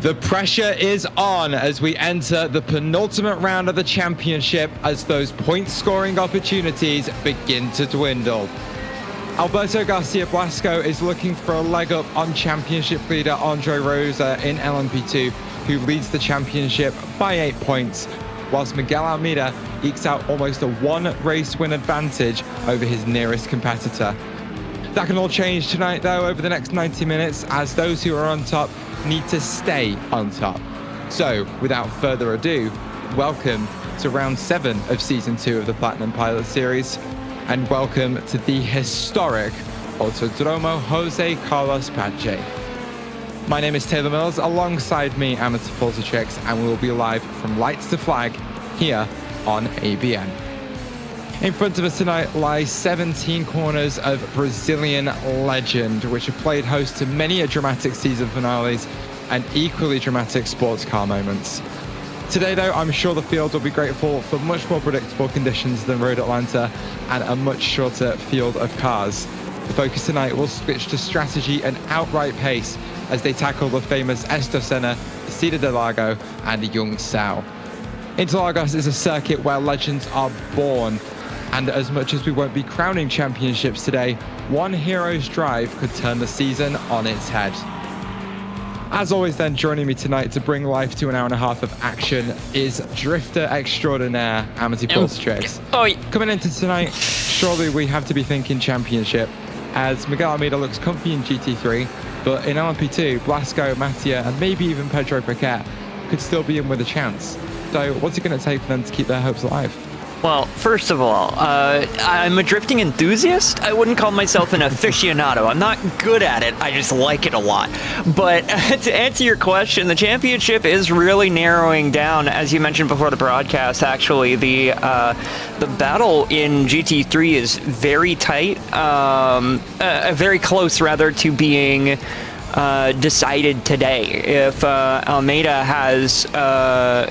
The pressure is on as we enter the penultimate round of the championship as those point-scoring opportunities begin to dwindle. Alberto Garcia Blasco is looking for a leg up on championship leader Andre Rosa in LMP2, who leads the championship by 8 points, whilst Miguel Almeida ekes out almost a one-race win advantage over his nearest competitor. That can all change tonight, though, over the next 90 minutes, as those who are on top need to stay on top. So, without further ado, welcome to round 7 of season 2 of the Platinum Pilot Series, and welcome to the historic Autodromo Jose Carlos Pace. My name is Taylor Mills, alongside me, Amity Pulsatrix, and we will be live from lights to flag here on ABN. In front of us tonight lies 17 corners of Brazilian legend, which have played host to many a dramatic season finales and equally dramatic sports car moments. Today, though, I'm sure the field will be grateful for much more predictable conditions than Road Atlanta and a much shorter field of cars. The focus tonight will switch to strategy and outright pace as they tackle the famous Esto Senna, Cida de Lago, and Young Sao. Interlagos is a circuit where legends are born, and as much as we won't be crowning championships today, one hero's drive could turn the season on its head. As always then, joining me tonight to bring life to an hour and a half of action is drifter extraordinaire, Amity Pulsatrix. Coming into tonight, surely we have to be thinking championship, as Miguel Almeida looks comfy in GT3, but in LMP2, Blasco, Mattia, and maybe even Pedro Piquet could still be in with a chance. So what's it going to take for them to keep their hopes alive? Well, first of all, I'm a drifting enthusiast. I wouldn't call myself an aficionado. I'm not good at it. I just like it a lot. But to answer your question, the championship is really narrowing down. As you mentioned before the broadcast, actually, the battle in GT3 is very tight, very close, rather, to being decided today. If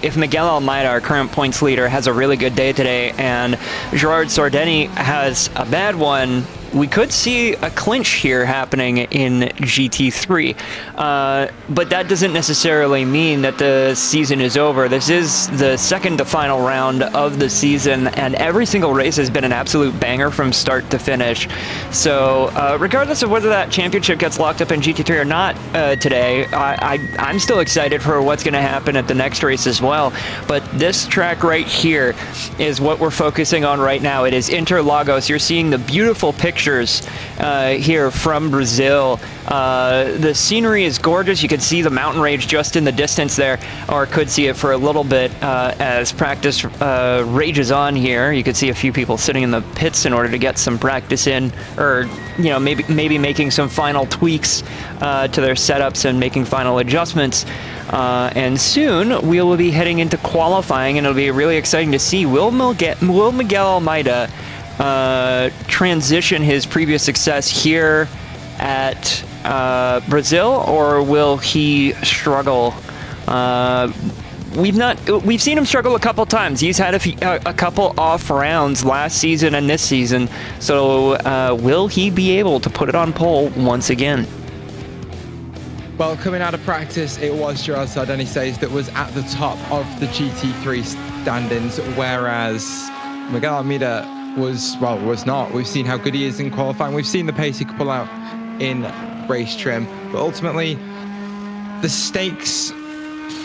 if Miguel Almeida, our current points leader, has a really good day today and Gerard Sordeni has a bad one, we could see a clinch here happening in GT3. But that doesn't necessarily mean that the season is over. This is the second to final round of the season, and every single race has been an absolute banger from start to finish. So regardless of whether that championship gets locked up in GT3 or not today, I'm still excited for what's going to happen at the next race as well. But this track right here is what we're focusing on right now. It is Interlagos. You're seeing the beautiful pictures here from Brazil. The scenery is gorgeous. You can see the mountain range just in the distance there, or could see it for a little bit as practice rages on here. You could see a few people sitting in the pits in order to get some practice in, or maybe making some final tweaks to their setups and making final adjustments. And soon we will be heading into qualifying, and it'll be really exciting to see will Miguel Almeida transition his previous success here at Brazil, or will he struggle? We've seen him struggle a couple times. He's had a couple off rounds last season and this season. So will he be able to put it on pole once again? Well, coming out of practice, it was Gerard Sardeni says that was at the top of the GT3 standings, whereas Miguel Almeida was not. We've seen how good he is in qualifying. We've seen the pace he could pull out in race trim. But ultimately, the stakes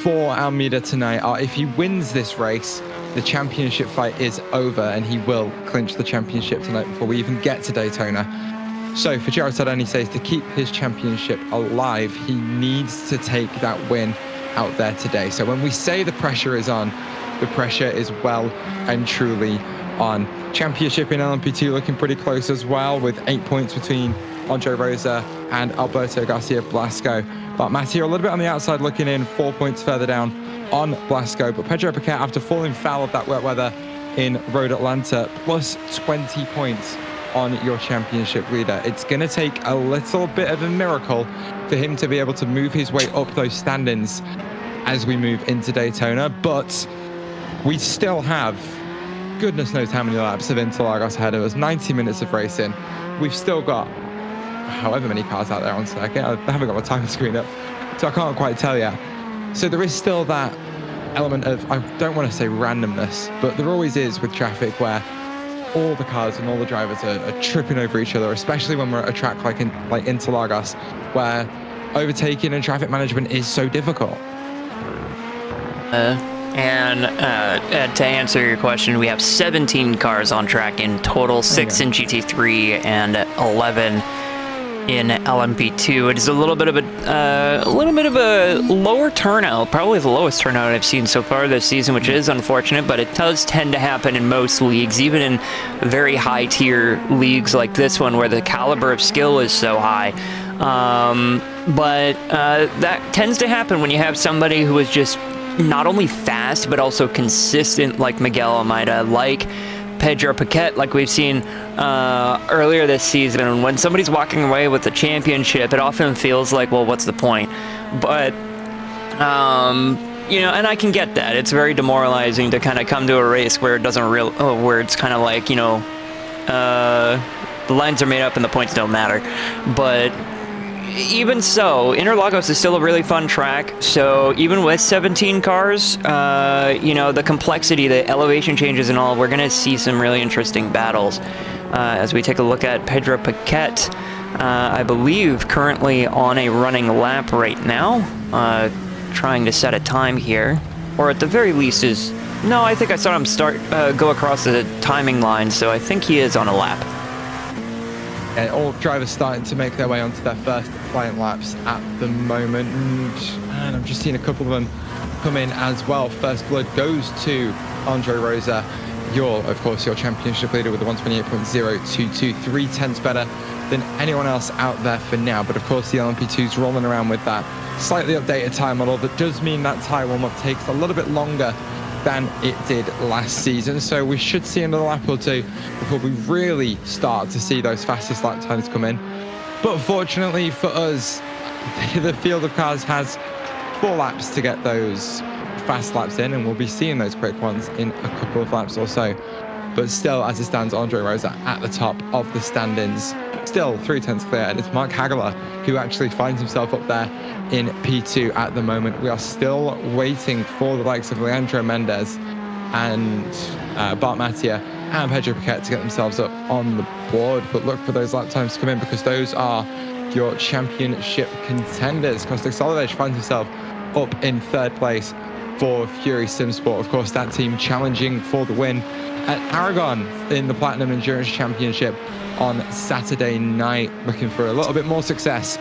for Almeida tonight are if he wins this race, the championship fight is over and he will clinch the championship tonight before we even get to Daytona. So for Gerard Sardeni says to keep his championship alive, he needs to take that win out there today. So when we say the pressure is on, the pressure is well and truly on. Championship in LMP2 looking pretty close as well, with 8 points between Andre Rosa and Alberto Garcia Blasco. But Mattia a little bit on the outside looking in, 4 points further down on Blasco. But Pedro Piquet, after falling foul of that wet weather in Road Atlanta, plus 20 points on your championship leader. It's going to take a little bit of a miracle for him to be able to move his way up those standings as we move into Daytona. But we still have goodness knows how many laps of Interlagos ahead of us, 90 minutes of racing. We've still got however many cars out there on circuit. I haven't got my time screen up, so I can't quite tell you. So there is still that element of, I don't want to say randomness, but there always is with traffic where all the cars and all the drivers are tripping over each other, especially when we're at a track like Interlagos, where overtaking and traffic management is so difficult. To answer your question, we have 17 cars on track in total, 6 in GT3 and 11 in LMP2. It is a little bit of a lower turnout, probably the lowest turnout I've seen so far this season, which is unfortunate, but it does tend to happen in most leagues, even in very high tier leagues like this one where the caliber of skill is so high. But that tends to happen when you have somebody who is just not only fast but also consistent, like Miguel Almeida, like Pedro Piquet, like we've seen earlier this season. And when somebody's walking away with the championship, it often feels like, well, what's the point? But you know, and I can get that. It's very demoralizing to kind of come to a race where it doesn't where it's kind of like, you know, the lines are made up and the points don't matter. But even so, Interlagos is still a really fun track. So even with 17 cars, you know, the complexity, the elevation changes and all, we're going to see some really interesting battles. As we take a look at Pedro Piquet, I believe currently on a running lap right now, trying to set a time here, or at the very least is, no, I think I saw him go across the timing line, so I think he is on a lap. And all drivers starting to make their way onto their first flying laps at the moment. And I'm just seeing a couple of them come in as well. First blood goes to Andre Rosa. Of course, your championship leader with the 128.022, 3/10 better than anyone else out there for now. But of course, the LMP2's rolling around with that slightly updated time model. That does mean that tyre warm-up takes a little bit longer than it did last season, so we should see another lap or two before we really start to see those fastest lap times come in. But fortunately for us, the field of cars has 4 laps to get those fast laps in, and we'll be seeing those quick ones in a couple of laps or so. But still, as it stands, Andre Rosa at the top of the standings, still 3/10 clear, and it's Mark Hagler who actually finds himself up there in P2 at the moment. We are still waiting for the likes of Leandro Mendez and Bart Mattia and Pedro Piquet to get themselves up on the board, but look for those lap times to come in, because those are your championship contenders. Kostek Solic finds himself up in 3rd place for Fury Simsport. Of course, that team challenging for the win at Aragon in the Platinum Endurance Championship on Saturday night, looking for a little bit more success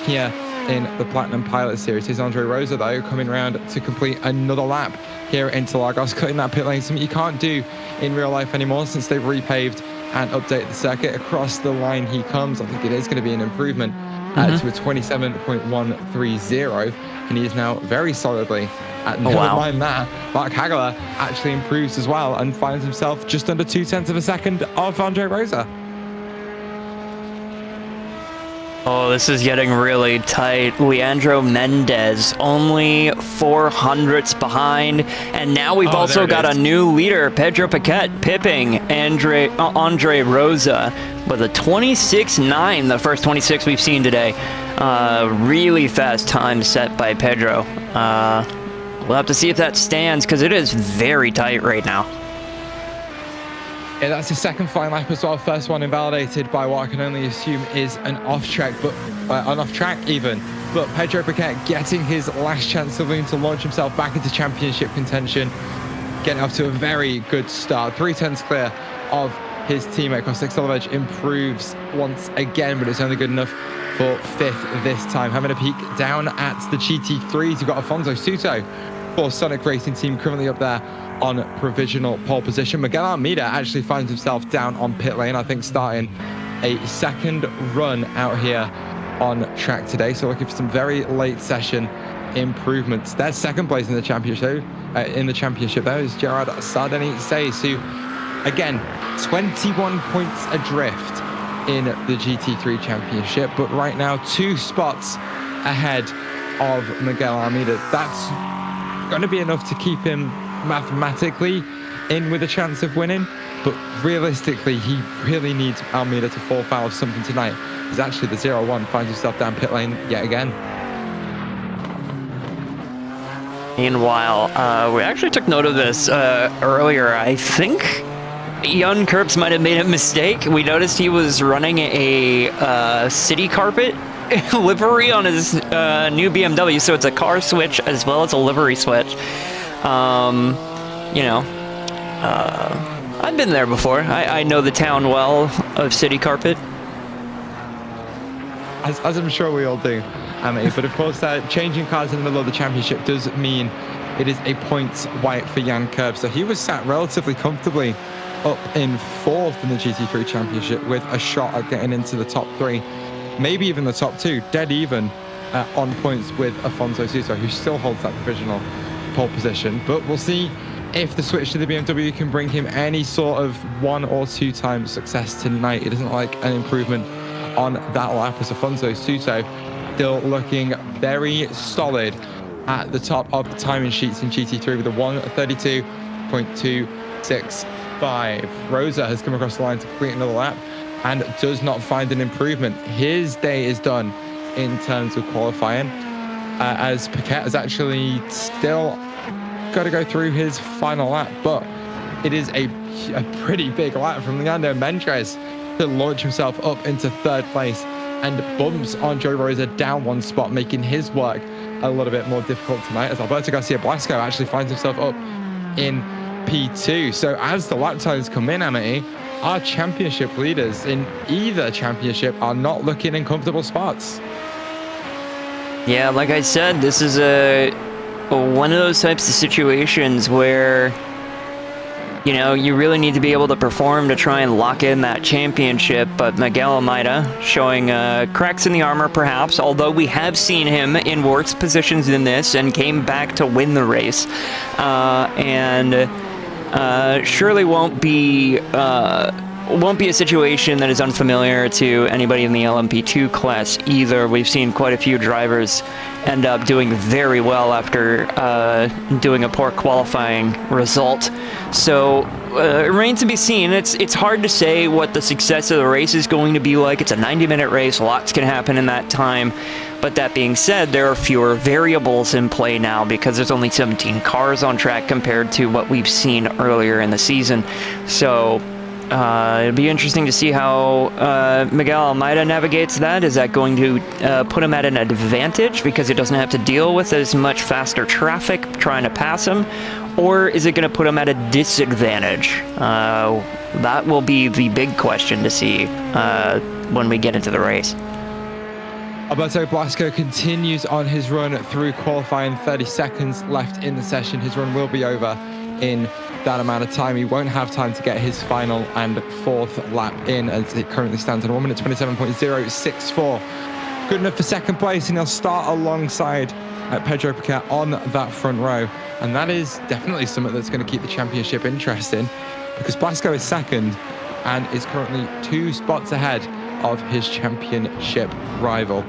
here in the Platinum Pilot Series. Here's Andre Rosa, though, coming around to complete another lap here at Interlagos, cutting that pit lane, something you can't do in real life anymore since they've repaved and updated the circuit. Across the line he comes. I think it is going to be an improvement to a 27.130, and he is now very solidly at, never mind that, Mark Hagler actually improves as well and finds himself just under 0.2 of a second of Andre Rosa. Oh, this is getting really tight. Leandro Mendez only 0.04 behind, and now we've also got a new leader, Pedro Piquet, pipping Andre Rosa with a 26.9, the first 26 we've seen today. Really fast time set by Pedro. We'll have to see if that stands, because it is very tight right now. Yeah, that's his second flying lap as well. First one invalidated by what I can only assume is an off-track, but even. But Pedro Piquet getting his last chance to launch himself back into championship contention, getting off to a very good start. 3/10 clear of his teammate. Kostek Solic improves once again, but it's only good enough for 5th this time. Having a peek down at the GT3s, you've got Afonso Souto for Sonic Racing Team, currently up there on provisional pole position. Miguel Almeida actually finds himself down on pit lane, I think starting a 2nd run out here on track today. So looking for some very late session improvements. There's 2nd place in the championship. There is Gerard Sardeni-Says, who, again, 21 points adrift in the GT3 championship, but right now 2 spots ahead of Miguel Almeida. That's going to be enough to keep him mathematically in with a chance of winning, but realistically he really needs Almeida to fall foul of something tonight, because actually the 0-1 finds himself down pit lane yet again. Meanwhile, we actually took note of this earlier. I think Jan Kurps might have made a mistake. We noticed he was running a city carpet livery on his new BMW, so it's a car switch as well as a livery switch. You know, I've been there before. I know the town well of city carpet. As I'm sure we all do, but of course, changing cars in the middle of the championship does mean it is a points white for Jan Kurb. So he was sat relatively comfortably up in 4th in the GT3 championship with a shot at getting into the top 3, maybe even the top 2, dead even on points with Afonso Sousa, who still holds that provisional pole position. But we'll see if the switch to the BMW can bring him any sort of 1 or 2 times success tonight. It doesn't like an improvement on that lap as Afonso Sousa still looking very solid at the top of the timing sheets in GT3 with a 1:32.265. Rosa has come across the line to complete another lap and does not find an improvement. His day is done in terms of qualifying, as Paquette has actually still got to go through his final lap, but it is a pretty big lap from Leandro Mentres to launch himself up into 3rd place and bumps Andre Rosa down 1 spot, making his work a little bit more difficult tonight, as Alberto Garcia Blasco actually finds himself up in P2. So as the lap times come in, Amity, our championship leaders in either championship are not looking in comfortable spots. Yeah, like I said, this is one of those types of situations where, you know, you really need to be able to perform to try and lock in that championship, but Miguel Almeida showing cracks in the armor perhaps, although we have seen him in worse positions than this and came back to win the race. And surely won't be a situation that is unfamiliar to anybody in the LMP2 class either. We've seen quite a few drivers end up doing very well after doing a poor qualifying result. So it remains to be seen. It's hard to say what the success of the race is going to be like. It's a 90-minute race. Lots can happen in that time. But that being said, there are fewer variables in play now because there's only 17 cars on track compared to what we've seen earlier in the season. So it'll be interesting to see how Miguel Almeida navigates that. Is that going to put him at an advantage because he doesn't have to deal with as much faster traffic trying to pass him? Or is it going to put him at a disadvantage? That will be the big question to see when we get into the race. Alberto Blasco continues on his run through qualifying. 30 seconds left in the session. His run will be over in that amount of time. He won't have time to get his final and 4th lap in, as it currently stands at 1:27.064. Good enough for 2nd place, and he'll start alongside Pedro Piquet on that front row. And that is definitely something that's going to keep the championship interesting, because Blasco is 2nd and is currently 2 spots ahead of his championship rival.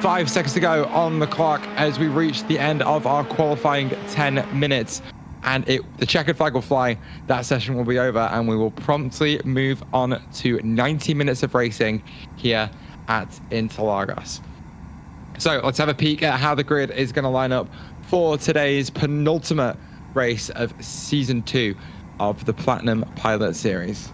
5 seconds to go on the clock as we reach the end of our qualifying 10 minutes. And the checkered flag will fly. That session will be over, and we will promptly move on to 90 minutes of racing here at Interlagos. So let's have a peek at how the grid is going to line up for today's penultimate race of Season 2 of the Platinum Pilot Series.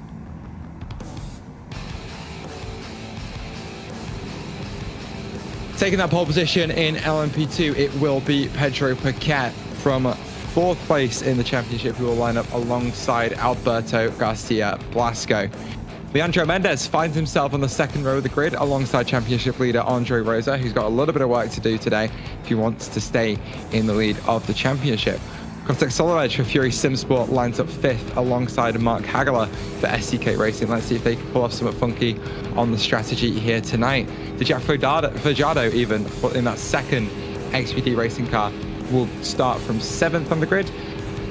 Taking that pole position in LMP2, it will be Pedro Piquet from 4th place in the championship, who will line up alongside Alberto Garcia Blasco. Leandro Mendes finds himself on the 2nd row of the grid alongside championship leader Andre Rosa, who's got a little bit of work to do today if he wants to stay in the lead of the championship. Context Solovedge for Fury Simsport lines up 5th alongside Mark Hagler for SCK Racing. Let's see if they can pull off something funky on the strategy here tonight. Jack Fajado even in that 2nd XPD racing car will start from 7th on the grid,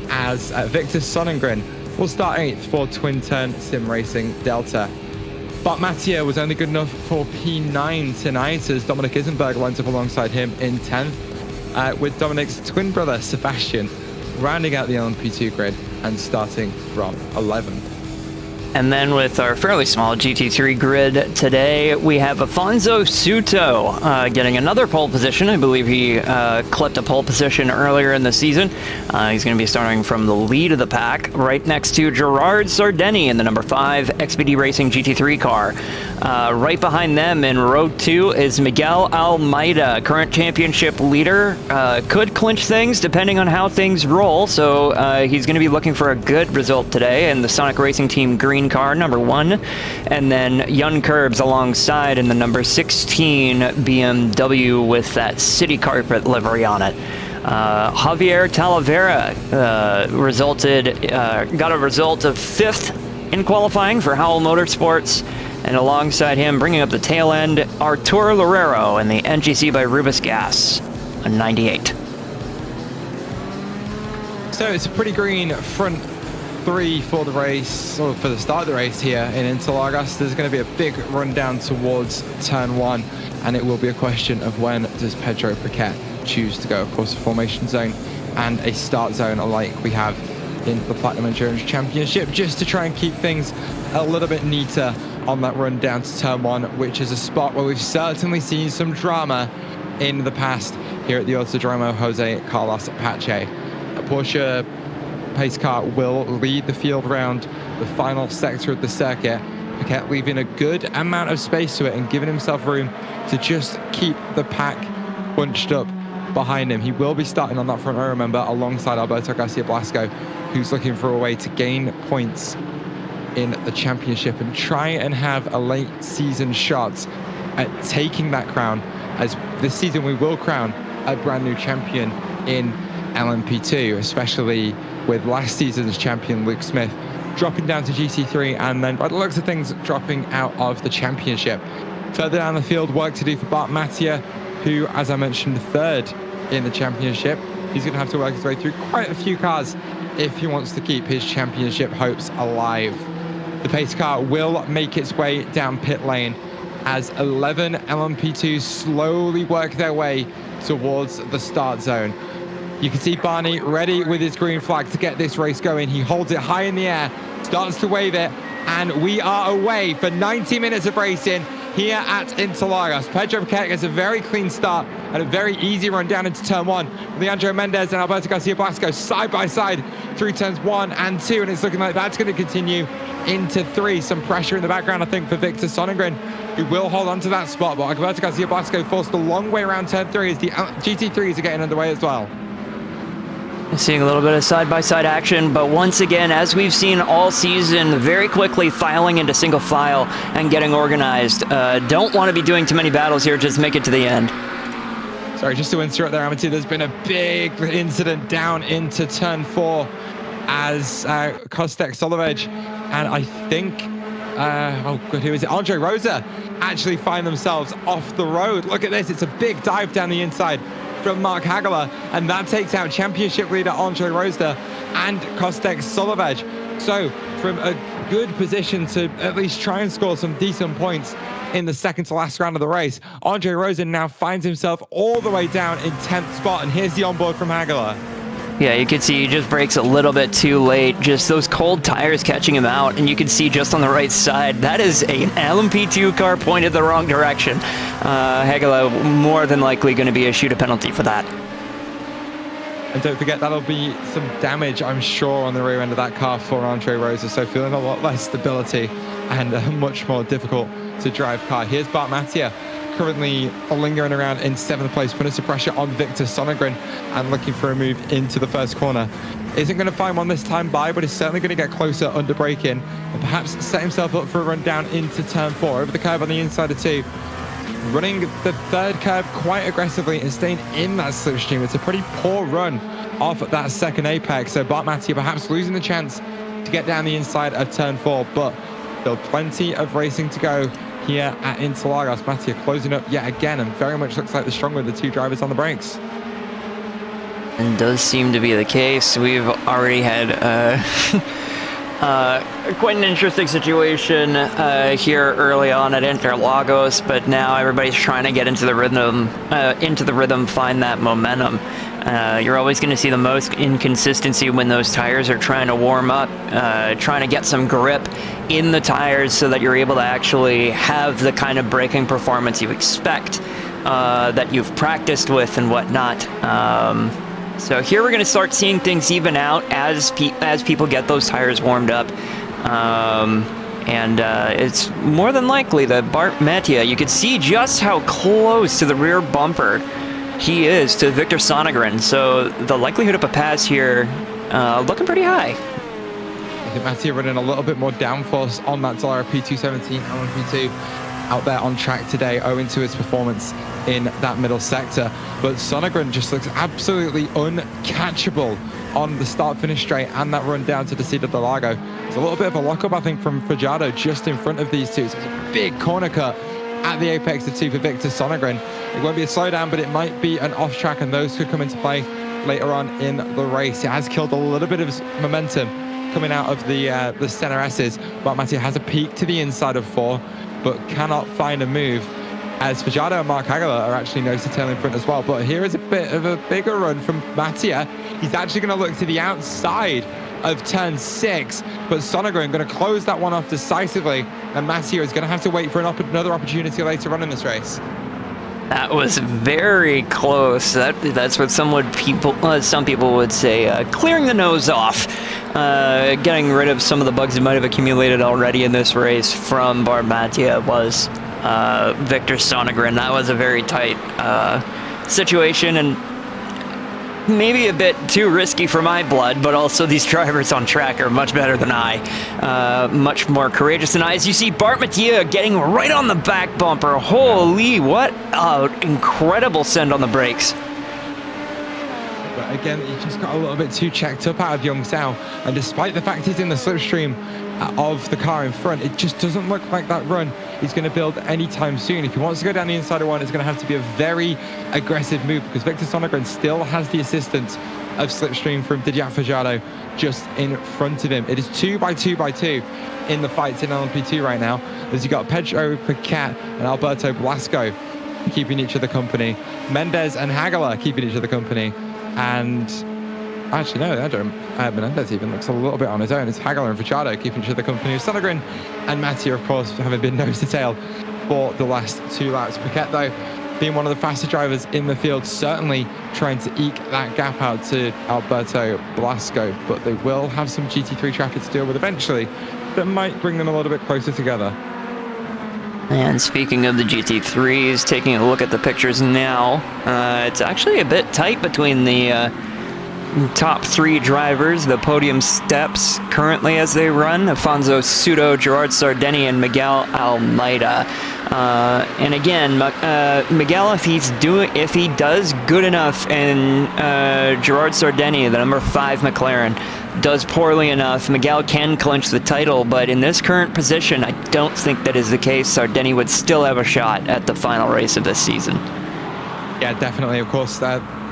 as Victor Sonnengren will start 8th for Twin Turn Sim Racing Delta. But Mattia was only good enough for P9 tonight, as Dominic Isenberg lines up alongside him in 10th, with Dominic's twin brother Sebastian rounding out the LMP2 grid and starting from 11th. And then with our fairly small GT3 grid today, we have Afonso Souto getting another pole position. I believe he clipped a pole position earlier in the season. He's going to be starting from the lead of the pack, right next to Gerard Sardeni in the number 5 XPD Racing GT3 car. Right behind them in row 2 is Miguel Almeida, current championship leader. Could clinch things depending on how things roll, so he's going to be looking for a good result today in the Sonic Racing Team green car, number 1. And then Yun Curbs alongside in the number 16 BMW with that city carpet livery on it. Javier Talavera got a result of 5th in qualifying for Howell Motorsports. And alongside him, bringing up the tail end, Artur Loureiro in the NGC by Rubis Gas, a 98. So it's a pretty green front 3 for the race, or for the start of the race here in Interlagos. There's going to be a big run down towards turn 1, and it will be a question of when does Pedro Piquet choose to go. Of course, a formation zone and a start zone alike we have in the Platinum Endurance Championship, just to try and keep things a little bit neater on that run down to turn 1, which is a spot where we've certainly seen some drama in the past here at the Autodromo Jose Carlos Pace. A Porsche pace car will lead the field round the final sector of the circuit, Piquet leaving a good amount of space to it and giving himself room to just keep the pack bunched up behind him. He will be starting on that front row, remember, alongside Alberto Garcia Blasco, who's looking for a way to gain points in the championship and try and have a late season shot at taking that crown, as this season we will crown a brand new champion in LMP2, especially with last season's champion Luke Smith dropping down to GT3 and then by the looks of things dropping out of the championship. Further down the field, work to do for Bart Mattia, who, as I mentioned, 3rd in the championship. He's going to have to work his way through quite a few cars if he wants to keep his championship hopes alive. The pace car will make its way down pit lane as 11 LMP2s slowly work their way towards the start zone. You can see Barney ready with his green flag to get this race going. He holds it high in the air, starts to wave it, and we are away for 90 minutes of racing here at Interlagos. Pedro Piquet gets a very clean start and a very easy run down into turn 1. Leandro Mendez and Alberto Garcia Blasco side by side through turns 1 and 2, and it's looking like that's going to continue into 3. Some pressure in the background, I think, for Victor Sonnengren, who will hold on to that spot, but Alberto Garcia Blasco forced a long way around turn 3 as the GT3s are getting underway as well. Seeing a little bit of side-by-side action, but once again, as we've seen all season, very quickly filing into single file and getting organized. Don't want to be doing too many battles here, just make it to the end. Sorry, just to interrupt there, Amity, there's been a big incident down into turn 4 as Kostek Solovej and I think, who is it? Andre Rosa actually find themselves off the road. Look at this, it's a big dive down the inside from Mark Hagler, and that takes out championship leader Andre Rosa and Kostek Solovej. So from a good position to at least try and score some decent points in the second to last round of the race, Andre Rosa now finds himself all the way down in 10th spot, and here's the onboard from Hagler. Yeah, you can see he just brakes a little bit too late. Just those cold tires catching him out, and you can see just on the right side, that is an LMP2 car pointed the wrong direction. Hagela more than likely going to be issued a penalty for that. And don't forget, that'll be some damage, I'm sure, on the rear end of that car for Andre Rosa, so feeling a lot less stability and a much more difficult to drive car. Here's Bart Mattia, currently lingering around in 7th place, putting some pressure on Victor Sonnengren and looking for a move into the first corner. Isn't going to find one this time by, but is certainly going to get closer under braking and perhaps set himself up for a run down into turn 4, over the curve on the inside of 2. Running the 3rd curve quite aggressively and staying in that slipstream. It's a pretty poor run off at that 2nd apex, so Bart Mattia perhaps losing the chance to get down the inside of turn 4, but still plenty of racing to go here at Interlagos. Mattia closing up yet again and very much looks like the stronger of the 2 drivers on the brakes. And does seem to be the case. We've already had quite an interesting situation here early on at Interlagos, but now everybody's trying to get into the rhythm, find that momentum. You're always going to see the most inconsistency when those tires are trying to warm up, trying to get some grip in the tires so that you're able to actually have the kind of braking performance you expect, that you've practiced with and whatnot. So here we're going to start seeing things even out as people get those tires warmed up. And it's more than likely that Bart Mattia, you could see just how close to the rear bumper he is to Victor Sonegren. So the likelihood of a pass here looking pretty high. I think Mattia running a little bit more downforce on that Dallara P217 LMP2 out there on track today, owing to his performance in that middle sector. But Sonegren just looks absolutely uncatchable on the start-finish straight and that run down to the Descida del Lago. There's a little bit of a lockup, I think, from Fajardo just in front of these two. So it's a big corner cut at the apex of two for Victor Sonegren. It won't be a slowdown, but it might be an off-track, and those could come into play later on in the race. It has killed a little bit of momentum coming out of the center S's. But Mattia has a peak to the inside of 4, but cannot find a move, as Fajardo and Mark Hagler are actually nose to tail in front as well. But here is a bit of a bigger run from Mattia. He's actually going to look to the outside of turn 6, but Sonegren going to close that one off decisively, and Mattia is going to have to wait for another opportunity later on in this race. That was very close. That's what some people would say, clearing the nose off, getting rid of some of the bugs that might have accumulated already in this race from Bart Mattia was Victor Sonegren. That was a very tight situation, and maybe a bit too risky for my blood, but also these drivers on track are much better than I, much more courageous than I. As you see Bart Mattia getting right on the back bumper. Holy, what an incredible send on the brakes. But again, he just got a little bit too checked up out of Young Sao, and despite the fact he's in the slipstream of the car in front, it just doesn't look like that run is going to build anytime soon. If he wants to go down the inside of 1, it's going to have to be a very aggressive move, because Victor Sonegren still has the assistance of slipstream from Didier Fajardo just in front of him. It is 2 by 2 by 2 in the fights in LMP2 right now, as you got Pedro Paquette and Alberto Blasco keeping each other company, Mendez and Hagler keeping each other company, and actually, no, Menendez even looks a little bit on his own. It's Hagler and Fajardo keeping each other company. Sonegren and Mattia, of course, having been nose to tail for the last 2 laps. Paquette, though, being one of the faster drivers in the field, certainly trying to eke that gap out to Alberto Blasco. But they will have some GT3 traffic to deal with eventually that might bring them a little bit closer together. And speaking of the GT3s, taking a look at the pictures now, it's actually a bit tight between the top 3 drivers, the podium steps currently as they run: Afonso Sudo, Gerard Sardeni, and Miguel Almeida. And again, Miguel, if he does good enough, and Gerard Sardeni, the number 5 McLaren, does poorly enough, Miguel can clinch the title. But in this current position, I don't think that is the case. Sardeni would still have a shot at the final race of this season. Yeah, definitely. Of course,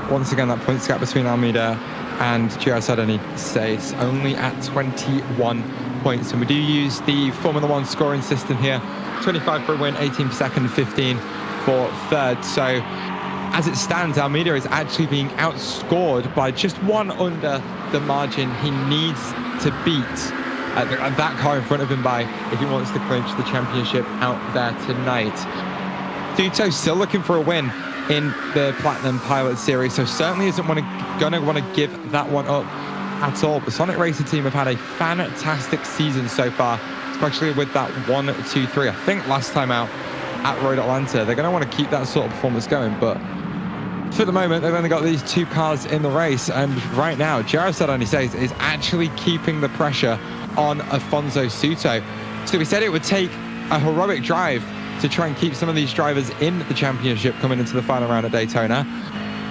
once again, that points gap between Almeida and Gerard Sardeni stays only at 21 points. And we do use the Formula 1 scoring system here. 25 for a win, 18 for second, 15 for third. So as it stands, Almeida is actually being outscored by just 1 under the margin he needs to beat that car in front of him by, if he wants to clinch the championship out there tonight. Duto still looking for a win in the Platinum Pilot Series, so certainly isn't going to want to give that one up at all. The Sonic Racing team have had a fantastic season so far, especially with that 1-2-3. I think last time out at Road Atlanta, they're going to want to keep that sort of performance going, but for the moment, they've only got these 2 cars in the race, and right now, Gerard Sardeni says is actually keeping the pressure on Afonso Suto. So we said it would take a heroic drive to try and keep some of these drivers in the championship coming into the final round at Daytona.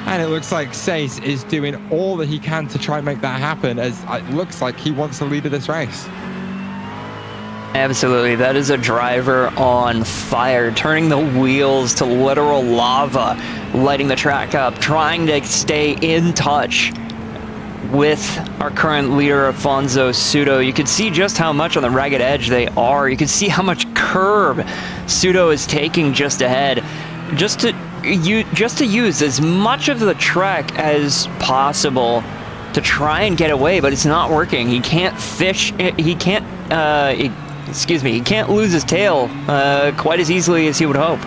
And it looks like Sace is doing all that he can to try and make that happen, as it looks like he wants the lead of this race. Absolutely, that is a driver on fire, turning the wheels to literal lava, lighting the track up, trying to stay in touch with our current leader, Afonso Sudo. You can see just how much on the ragged edge they are. You can see how much curb Sudo is taking just ahead. Just to to use as much of the track as possible to try and get away, but it's not working. He can't fish. He can't. He can't lose his tail quite as easily as he would hope.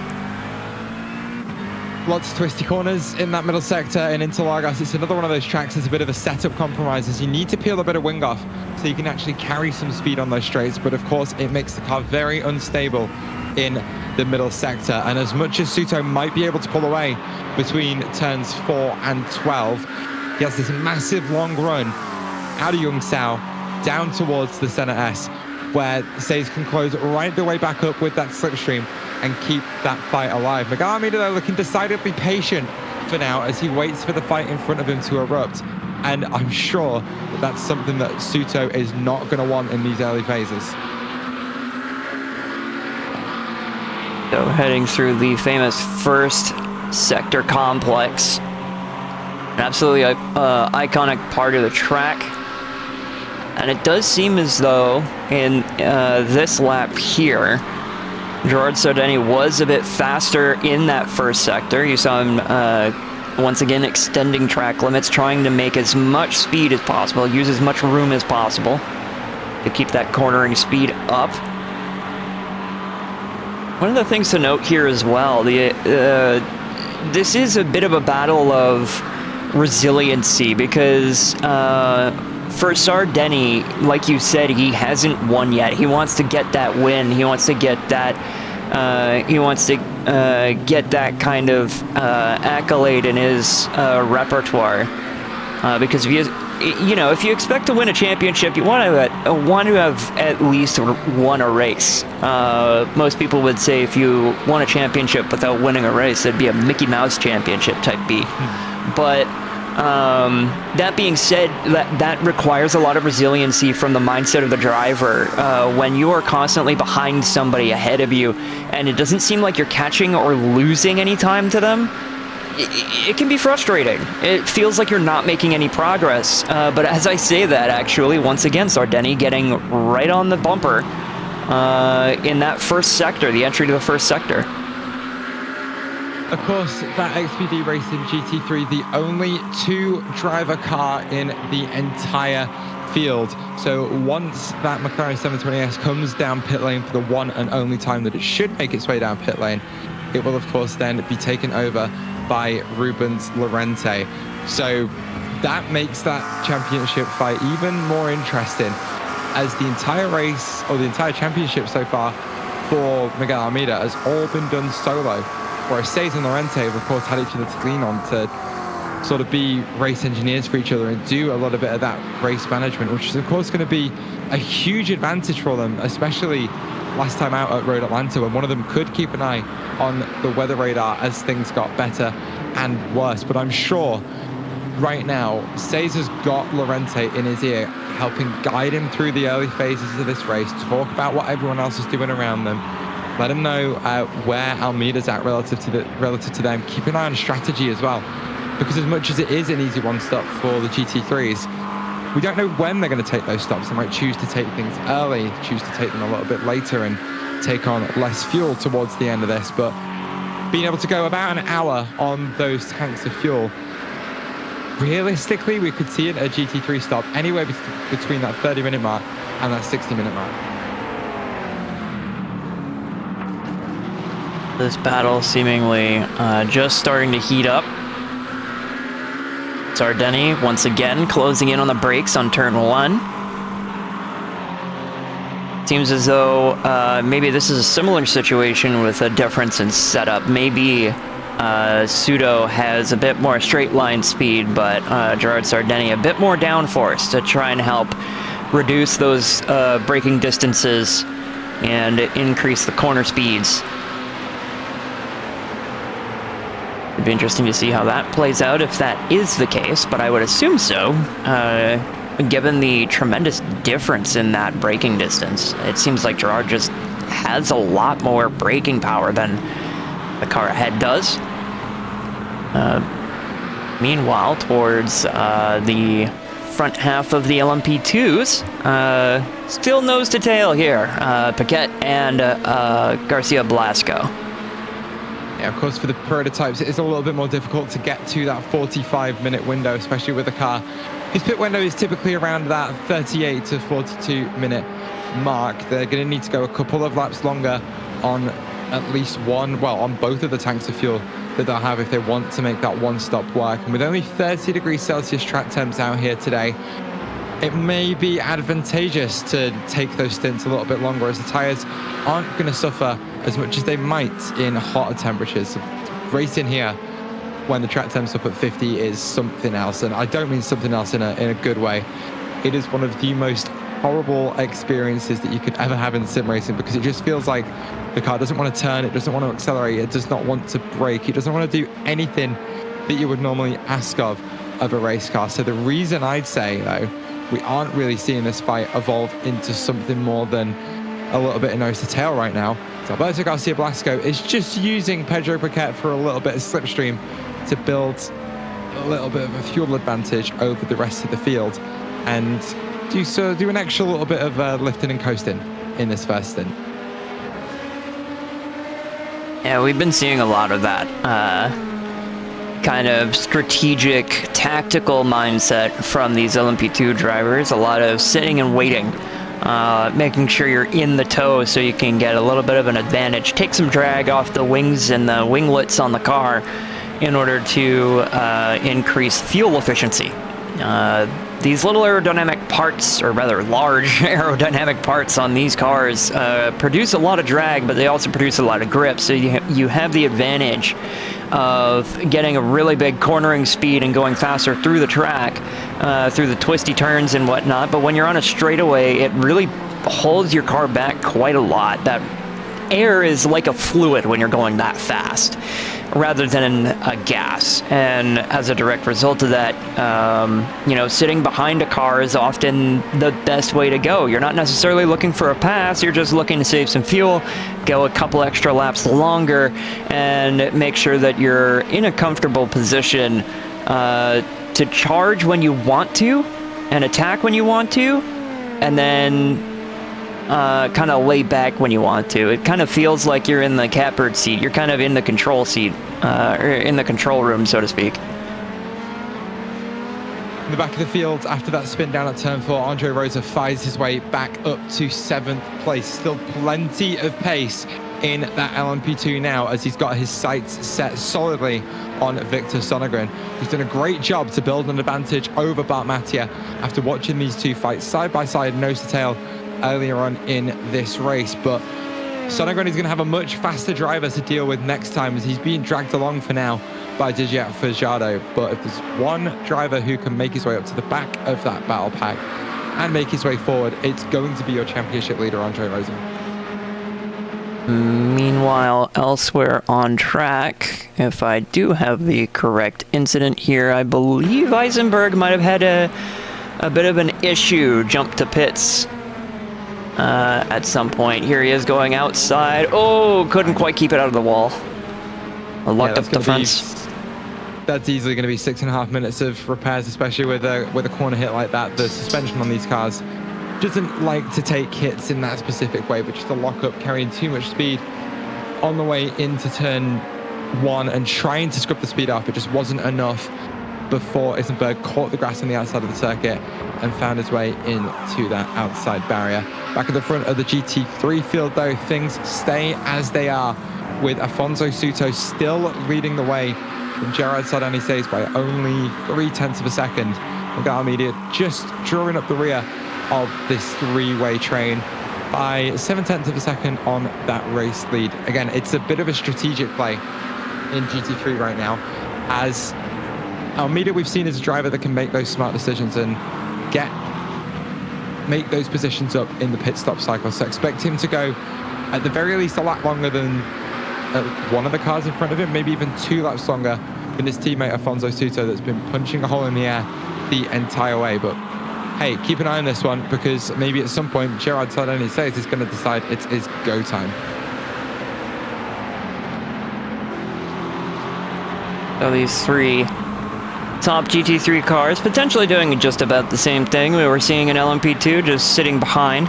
Lots of twisty corners in that middle sector in Interlagos. It's another one of those tracks that's a bit of a setup compromise, as you need to peel a bit of wing off so you can actually carry some speed on those straights. But of course, it makes the car very unstable in the middle sector. And as much as Suto might be able to pull away between turns 4 and 12, he has this massive long run out of Young Sao down towards the center S, where Says can close right the way back up with that slipstream and keep that fight alive. Miguel Almeida, though, looking decidedly patient for now as he waits for the fight in front of him to erupt. And I'm sure that that's something that Suto is not going to want in these early phases. So heading through the famous first sector complex. An absolutely iconic part of the track. And it does seem as though in this lap here, Gerard Sardeni was a bit faster in that first sector. You saw him once again extending track limits, trying to make as much speed as possible, use as much room as possible to keep that cornering speed up. One of the things to note here as well, this is a bit of a battle of resiliency, because for Sardeni, like you said, he hasn't won yet. He wants to get that win. He wants to get that. Get that kind of accolade in his repertoire. Because if you expect to win a championship, you want to have at least won a race. Most people would say if you won a championship without winning a race, it'd be a Mickey Mouse championship type beat. But that being said, that requires a lot of resiliency from the mindset of the driver. When you are constantly behind somebody ahead of you, and it doesn't seem like you're catching or losing any time to them, it can be frustrating. It feels like you're not making any progress. But as I say that, actually, once again, Sardeni getting right on the bumper in that first sector, the entry to the first sector. Of course, that XPD race in GT3, the only two-driver car in the entire field. So once that McLaren 720S comes down pit lane for the one and only time that it should make its way down pit lane, it will, of course, then be taken over by Rubens Lorente. So that makes that championship fight even more interesting, as the entire race, or the entire championship so far for Miguel Almeida, has all been done solo. Whereas Says and Lorente have, of course, had each other to lean on to sort of be race engineers for each other and do a lot of bit of that race management, which is, of course, going to be a huge advantage for them, especially last time out at Road Atlanta, when one of them could keep an eye on the weather radar as things got better and worse. But I'm sure right now, Says has got Lorente in his ear, helping guide him through the early phases of this race, talk about what everyone else is doing around them, let him know where Almeida's at relative to them. Keep an eye on strategy as well, because as much as it is an easy one stop for the GT3s, we don't know when they're going to take those stops. They might choose to take things early, choose to take them a little bit later and take on less fuel towards the end of this. But being able to go about an hour on those tanks of fuel, realistically, we could see it at a GT3 stop anywhere between that 30-minute mark and that 60-minute mark. This battle seemingly just starting to heat up. Sardeni once again closing in on the brakes on turn 1. Seems as though maybe this is a similar situation with a difference in setup. Maybe Sudo has a bit more straight line speed, but Gerard Sardeni a bit more downforce to try and help reduce those braking distances and increase the corner speeds. It'd be interesting to see how that plays out if that is the case, but I would assume so, given the tremendous difference in that braking distance. It seems like Gerard just has a lot more braking power than the car ahead does. Meanwhile, towards the front half of the LMP2s, still nose to tail here, Paquette and Garcia Blasco. Yeah, of course, for the prototypes, it is a little bit more difficult to get to that 45-minute window, especially with a car whose pit window is typically around that 38 to 42-minute mark. They're going to need to go a couple of laps longer on at least one, well, on both of the tanks of fuel that they'll have if they want to make that one stop work. And with only 30 degrees Celsius track temps out here today, it may be advantageous to take those stints a little bit longer, as the tires aren't going to suffer as much as they might in hotter temperatures. Racing here when the track temps up at 50 is something else, and I don't mean something else in a good way. It is one of the most horrible experiences that you could ever have in sim racing, because it just feels like the car doesn't want to turn, it doesn't want to accelerate, it does not want to brake, it doesn't want to do anything that you would normally ask of a race car. So the reason I'd say, though, we aren't really seeing this fight evolve into something more than a little bit of nose to tail right now, so Alberto Garcia Blasco is just using Pedro Paquette for a little bit of slipstream to build a little bit of a fuel advantage over the rest of the field, and do an extra little bit of lifting and coasting in this first stint. Yeah, we've been seeing a lot of that kind of strategic, tactical mindset from these LMP2 drivers. A lot of sitting and waiting, making sure you're in the tow so you can get a little bit of an advantage, take some drag off the wings and the winglets on the car in order to increase fuel efficiency. These little aerodynamic parts, or rather large aerodynamic parts on these cars, produce a lot of drag, but they also produce a lot of grip. So you have the advantage of getting a really big cornering speed and going faster through the track, through the twisty turns and whatnot. But when you're on a straightaway, it really holds your car back quite a lot. That air is like a fluid when you're going that fast, rather than a gas. And as a direct result of that, sitting behind a car is often the best way to go. You're not necessarily looking for a pass, you're just looking to save some fuel, go a couple extra laps longer, and make sure that you're in a comfortable position to charge when you want to, and attack when you want to, and then kind of lay back when you want to. It kind of feels like you're in the catbird seat. You're kind of in the control seat, or in the control room, so to speak. In the back of the field, after that spin down at turn 4, Andre Rosa finds his way back up to 7th place. Still plenty of pace in that LMP2 now, as he's got his sights set solidly on Victor Sonegren. He's done a great job to build an advantage over Bart Mattia after watching these two fights side by side, nose to tail, earlier on in this race. But Sonegren is going to have a much faster driver to deal with next time, as he's being dragged along for now by Didier Fajardo. But if there's one driver who can make his way up to the back of that battle pack and make his way forward, it's going to be your championship leader, Andre Rosa. Meanwhile, elsewhere on track, if I do have the correct incident here, I believe Eisenberg might have had a bit of an issue, jump to pits at some point. Here he is going outside. Oh, couldn't quite keep it out of the wall. Locked up the fronts. That's easily going to be 6.5 minutes of repairs, especially with a corner hit like that. The suspension on these cars doesn't like to take hits in that specific way, but just a lock up, carrying too much speed on the way into turn 1 and trying to scrub the speed off. It just wasn't enough before Eisenberg caught the grass on the outside of the circuit and found his way into that outside barrier. Back at the front of the GT3 field, though, things stay as they are, with Afonso Souto still leading the way from Gerard Sardani by only 0.3 of a second. And Amity just drawing up the rear of this three-way train by 0.7 of a second on that race lead. Again, it's a bit of a strategic play in GT3 right now, as Almeida we've seen as a driver that can make those smart decisions and make those positions up in the pit stop cycle. So expect him to go at the very least a lap longer than one of the cars in front of him, maybe even 2 laps longer than his teammate Afonso Souto, that's been punching a hole in the air the entire way. But hey, keep an eye on this one, because maybe at some point Gerard Sardani is going to decide it is go time. So these 3 top GT3 cars potentially doing just about the same thing we were seeing in LMP2, just sitting behind.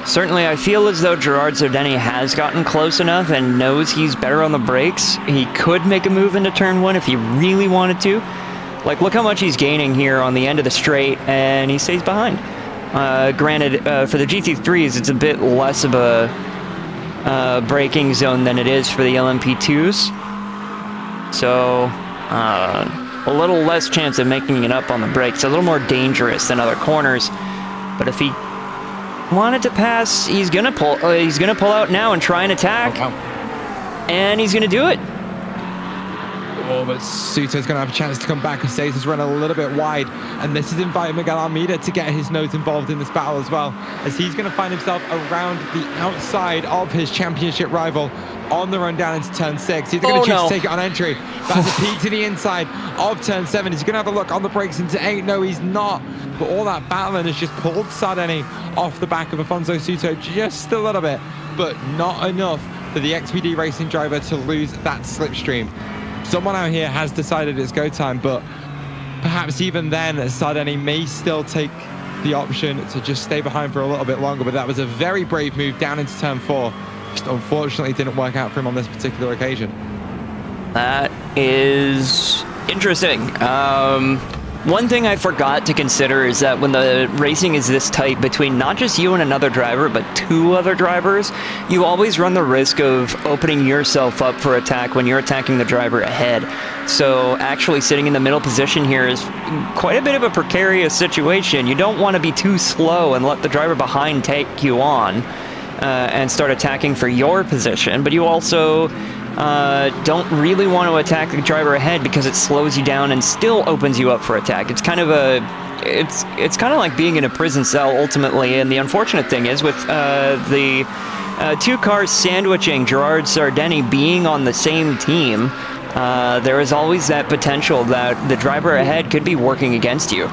Certainly, I feel as though Gerard Zardeni has gotten close enough and knows he's better on the brakes. He could make a move into turn 1 if he really wanted to. Like, look how much he's gaining here on the end of the straight, and he stays behind. Granted, for the GT3s, it's a bit less of a braking zone than it is for the LMP2s. So, a little less chance of making it up on the brakes. A little more dangerous than other corners. But if he wanted to pass, he's gonna pull out now and try and attack. Oh, wow. And he's gonna do it. Oh, but Suto's going to have a chance to come back. Says he's run a little bit wide, and this is inviting Miguel Almeida to get his nose involved in this battle as well, as he's going to find himself around the outside of his championship rival on the run down into turn 6. He's going to choose to take it on entry. That's a peek to the inside of turn 7. He's going to have a look on the brakes into 8. No, he's not. But all that battling has just pulled Zardeni off the back of Afonso Suto just a little bit, but not enough for the XPD Racing driver to lose that slipstream. Someone out here has decided it's go time, but perhaps even then, Zardeni may still take the option to just stay behind for a little bit longer. But that was a very brave move down into turn 4. Just unfortunately didn't work out for him on this particular occasion. That is interesting. One thing I forgot to consider is that when the racing is this tight between not just you and another driver, but 2 other drivers, you always run the risk of opening yourself up for attack when you're attacking the driver ahead. So actually sitting in the middle position here is quite a bit of a precarious situation. You don't want to be too slow and let the driver behind take you on and start attacking for your position, but you also don't really want to attack the driver ahead because it slows you down and still opens you up for attack. It's kind of it's kind of like being in a prison cell ultimately. And the unfortunate thing is with the 2 cars sandwiching Gerard Zardeni being on the same team, there is always that potential that the driver ahead could be working against you.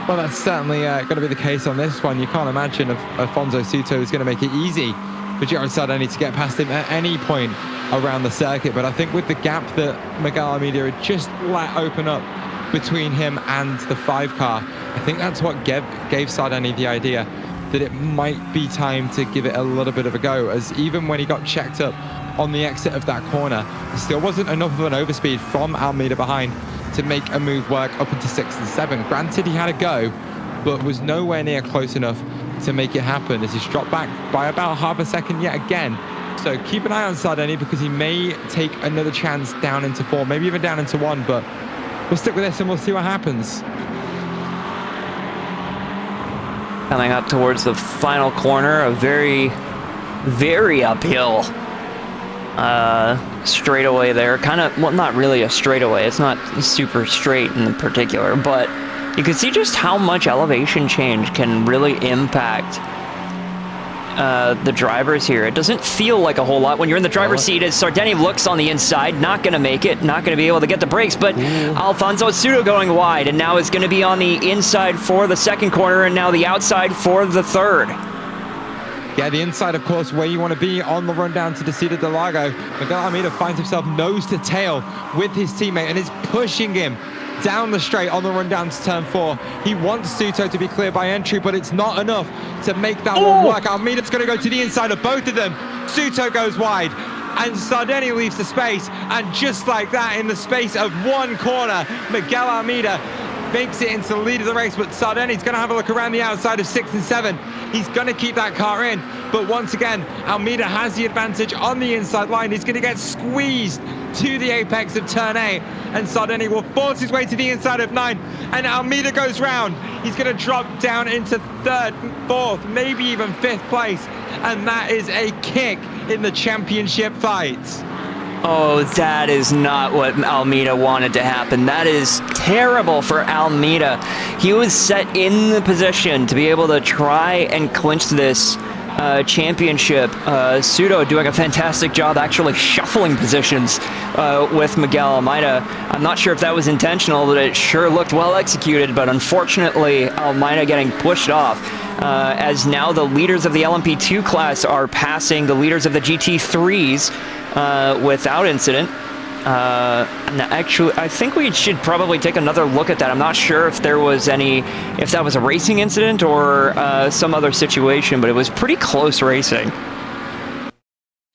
Well, that's certainly going to be the case on this one. You can't imagine if Afonso Suto is going to make it easy for Gerard Zardeni to get past him at any point around the circuit. But I think with the gap that Miguel Almeida had just let open up between him and the 5 car, I think that's what gave Zardeni the idea that it might be time to give it a little bit of a go, as even when he got checked up on the exit of that corner, there still wasn't enough of an overspeed from Almeida behind to make a move work up into 6 and 7. Granted, he had a go, but was nowhere near close enough to make it happen, as he's dropped back by about half a second yet again. So keep an eye on Zardeni, because he may take another chance down into 4, maybe even down into 1, but we'll stick with this and we'll see what happens. Coming up towards the final corner, a very, very uphill straightaway there. Kind of, well, not really a straightaway. It's not super straight in particular, but you can see just how much elevation change can really impact the drivers here. It doesn't feel like a whole lot when you're in the driver's seat, as Zardeni looks on the inside, not going to make it, not going to be able to get the brakes, but Afonso Suto going wide, and now is going to be on the inside for the second corner, and now the outside for the third. Yeah, the inside, of course, where you want to be on the run down to Descida del Lago. Miguel Almeida finds himself nose to tail with his teammate and is pushing him down the straight on the run down to turn 4. He wants Suto to be clear by entry, but it's not enough to make that one work. Almeida's going to go to the inside of both of them. Suto goes wide, and Zardeni leaves the space. And just like that, in the space of 1 corner, Miguel Almeida makes it into the lead of the race, but Zardeni's going to have a look around the outside of 6 and 7. He's going to keep that car in, but once again, Almeida has the advantage on the inside line. He's going to get squeezed to the apex of turn 8, and Zardeni will force his way to the inside of 9, and Almeida goes round. He's going to drop down into 3rd, 4th, maybe even 5th place, and that is a kick in the championship fight. Oh, that is not what Almeida wanted to happen. That is terrible for Almeida. He was set in the position to be able to try and clinch this championship. Suto doing a fantastic job actually shuffling positions with Miguel Almeida. I'm not sure if that was intentional, but it sure looked well executed. But unfortunately, Almeida getting pushed off as now the leaders of the LMP2 class are passing the leaders of the GT3s without incident. And actually, I think we should probably take another look at that. I'm not sure if there was if that was a racing incident or some other situation, but it was pretty close racing.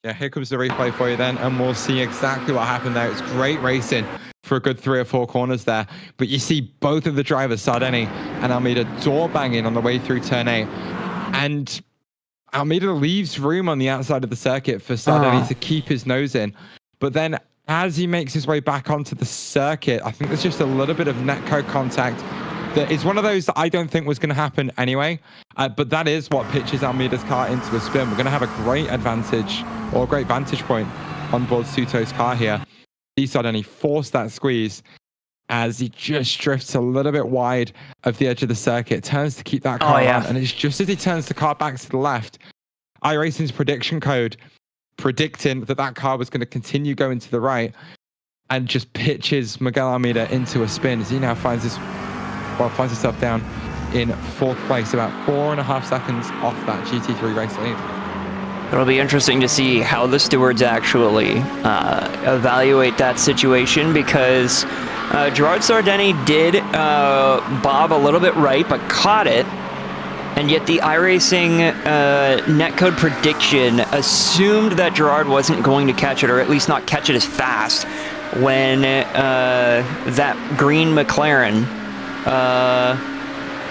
Yeah, here comes the replay for you then, and we'll see exactly what happened there. It's great racing for a good 3 or 4 corners there, but you see both of the drivers, Sardeni and Almeida, door banging on the way through turn 8, and Almeida leaves room on the outside of the circuit for Sardeni to keep his nose in, but then as he makes his way back onto the circuit, I think there's just a little bit of netcode contact that is one of those that I don't think was going to happen anyway, but that is what pitches Almeida's car into a spin. We're going to have a great advantage, or a great vantage point on board Suto's car here. And he forced that squeeze as he just drifts a little bit wide of the edge of the circuit, turns to keep that car on, and it's just as he turns the car back to the left, iRacing's prediction code predicting that car was going to continue going to the right and just pitches Miguel Almeida into a spin as he now finds himself down in 4th place, about 4.5 seconds off that GT3 race lead. It'll be interesting to see how the stewards actually evaluate that situation, because Gerard Sardeni did bob a little bit right, but caught it. And yet the iRacing netcode prediction assumed that Gerard wasn't going to catch it, or at least not catch it as fast, when that green McLaren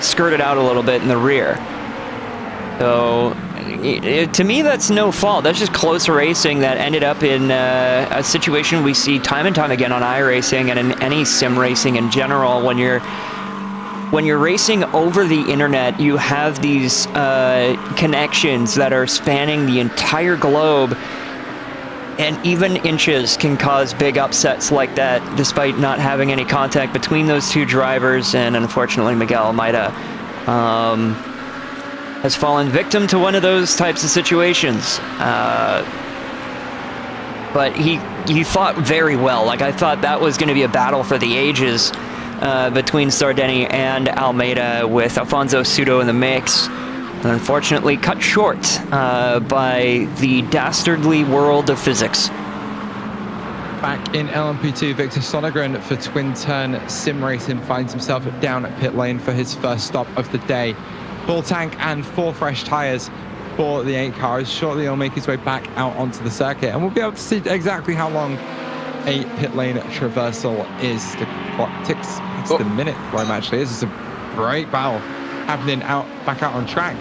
skirted out a little bit in the rear. So to me, that's no fault. That's just close racing that ended up in a situation we see time and time again on iRacing and in any sim racing in general. When you're racing over the internet, you have these connections that are spanning the entire globe, and even inches can cause big upsets like that, despite not having any contact between those two drivers. And unfortunately, Miguel Almeida has fallen victim to one of those types of situations. But he fought very well. Like, I thought that was going to be a battle for the ages between Sardeni and Almeida, with Alfonso Suto in the mix. Unfortunately cut short by the dastardly world of physics. Back in LMP2, Victor Sonegren for Twin Turn Sim Racing finds himself down at pit lane for his first stop of the day. Full tank and 4 fresh tyres for the 8 cars. Shortly he'll make his way back out onto the circuit, and we'll be able to see exactly how long a pit lane traversal is. The clock ticks past the minute frame, actually. This is a great battle happening back out on track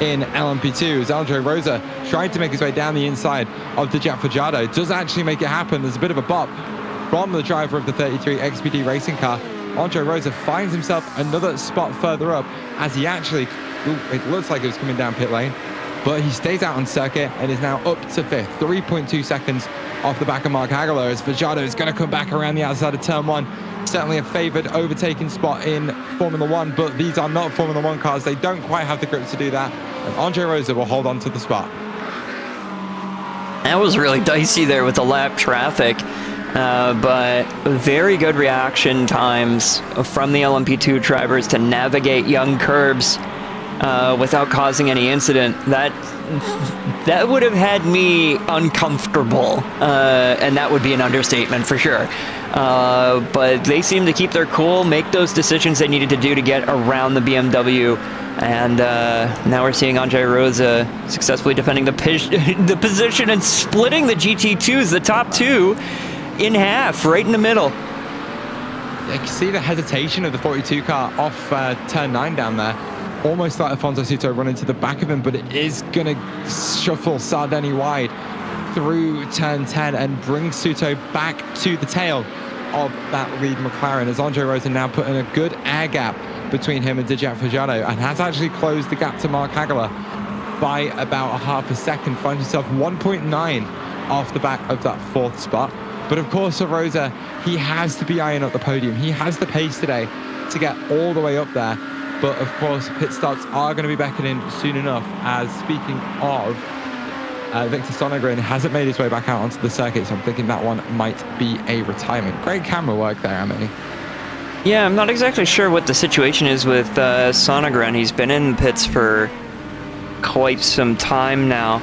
in LMP2 as Andre Rosa tried to make his way down the inside of the Jet Fajado. Does actually make it happen. There's a bit of a bop from the driver of the 33 XPD racing car. Andre Rosa finds himself another spot further up as he actually, it looks like it was coming down pit lane, but he stays out on circuit and is now up to 5th, 3.2 seconds off the back of Mark Hagler, as Fajado is going to come back around the outside of turn 1. Certainly a favoured overtaking spot in Formula 1, but these are not Formula 1 cars. They don't quite have the grip to do that, and Andre Rosa will hold on to the spot. That was really dicey there with the lap traffic, but very good reaction times from the LMP2 drivers to navigate young curbs without causing any incident. That would have had me uncomfortable, and that would be an understatement for sure. But they seem to keep their cool, make those decisions they needed to do to get around the BMW, and now we're seeing Andre Rosa successfully defending the position and splitting the GT2s, the top 2, in half, right in the middle. You can see the hesitation of the 42 car off turn 9 down there. Almost let Alfonso Suto run into the back of him, but it is going to shuffle Sardeni wide through turn 10 and bring Suto back to the tail of that lead McLaren, as Andre Rosa now put in a good air gap between him and Dijak Fajado, and has actually closed the gap to Mark Hagler by about a half a second, finds himself 1.9 off the back of that 4th spot. But of course, for Rosa, he has to be eyeing up the podium. He has the pace today to get all the way up there. But of course, pit stops are going to be beckoning soon enough, as speaking of, Victor Sonegren hasn't made his way back out onto the circuit, so I'm thinking that one might be a retirement. Great camera work there, Amity. Yeah, I'm not exactly sure what the situation is with Sonegren. He's been in the pits for quite some time now.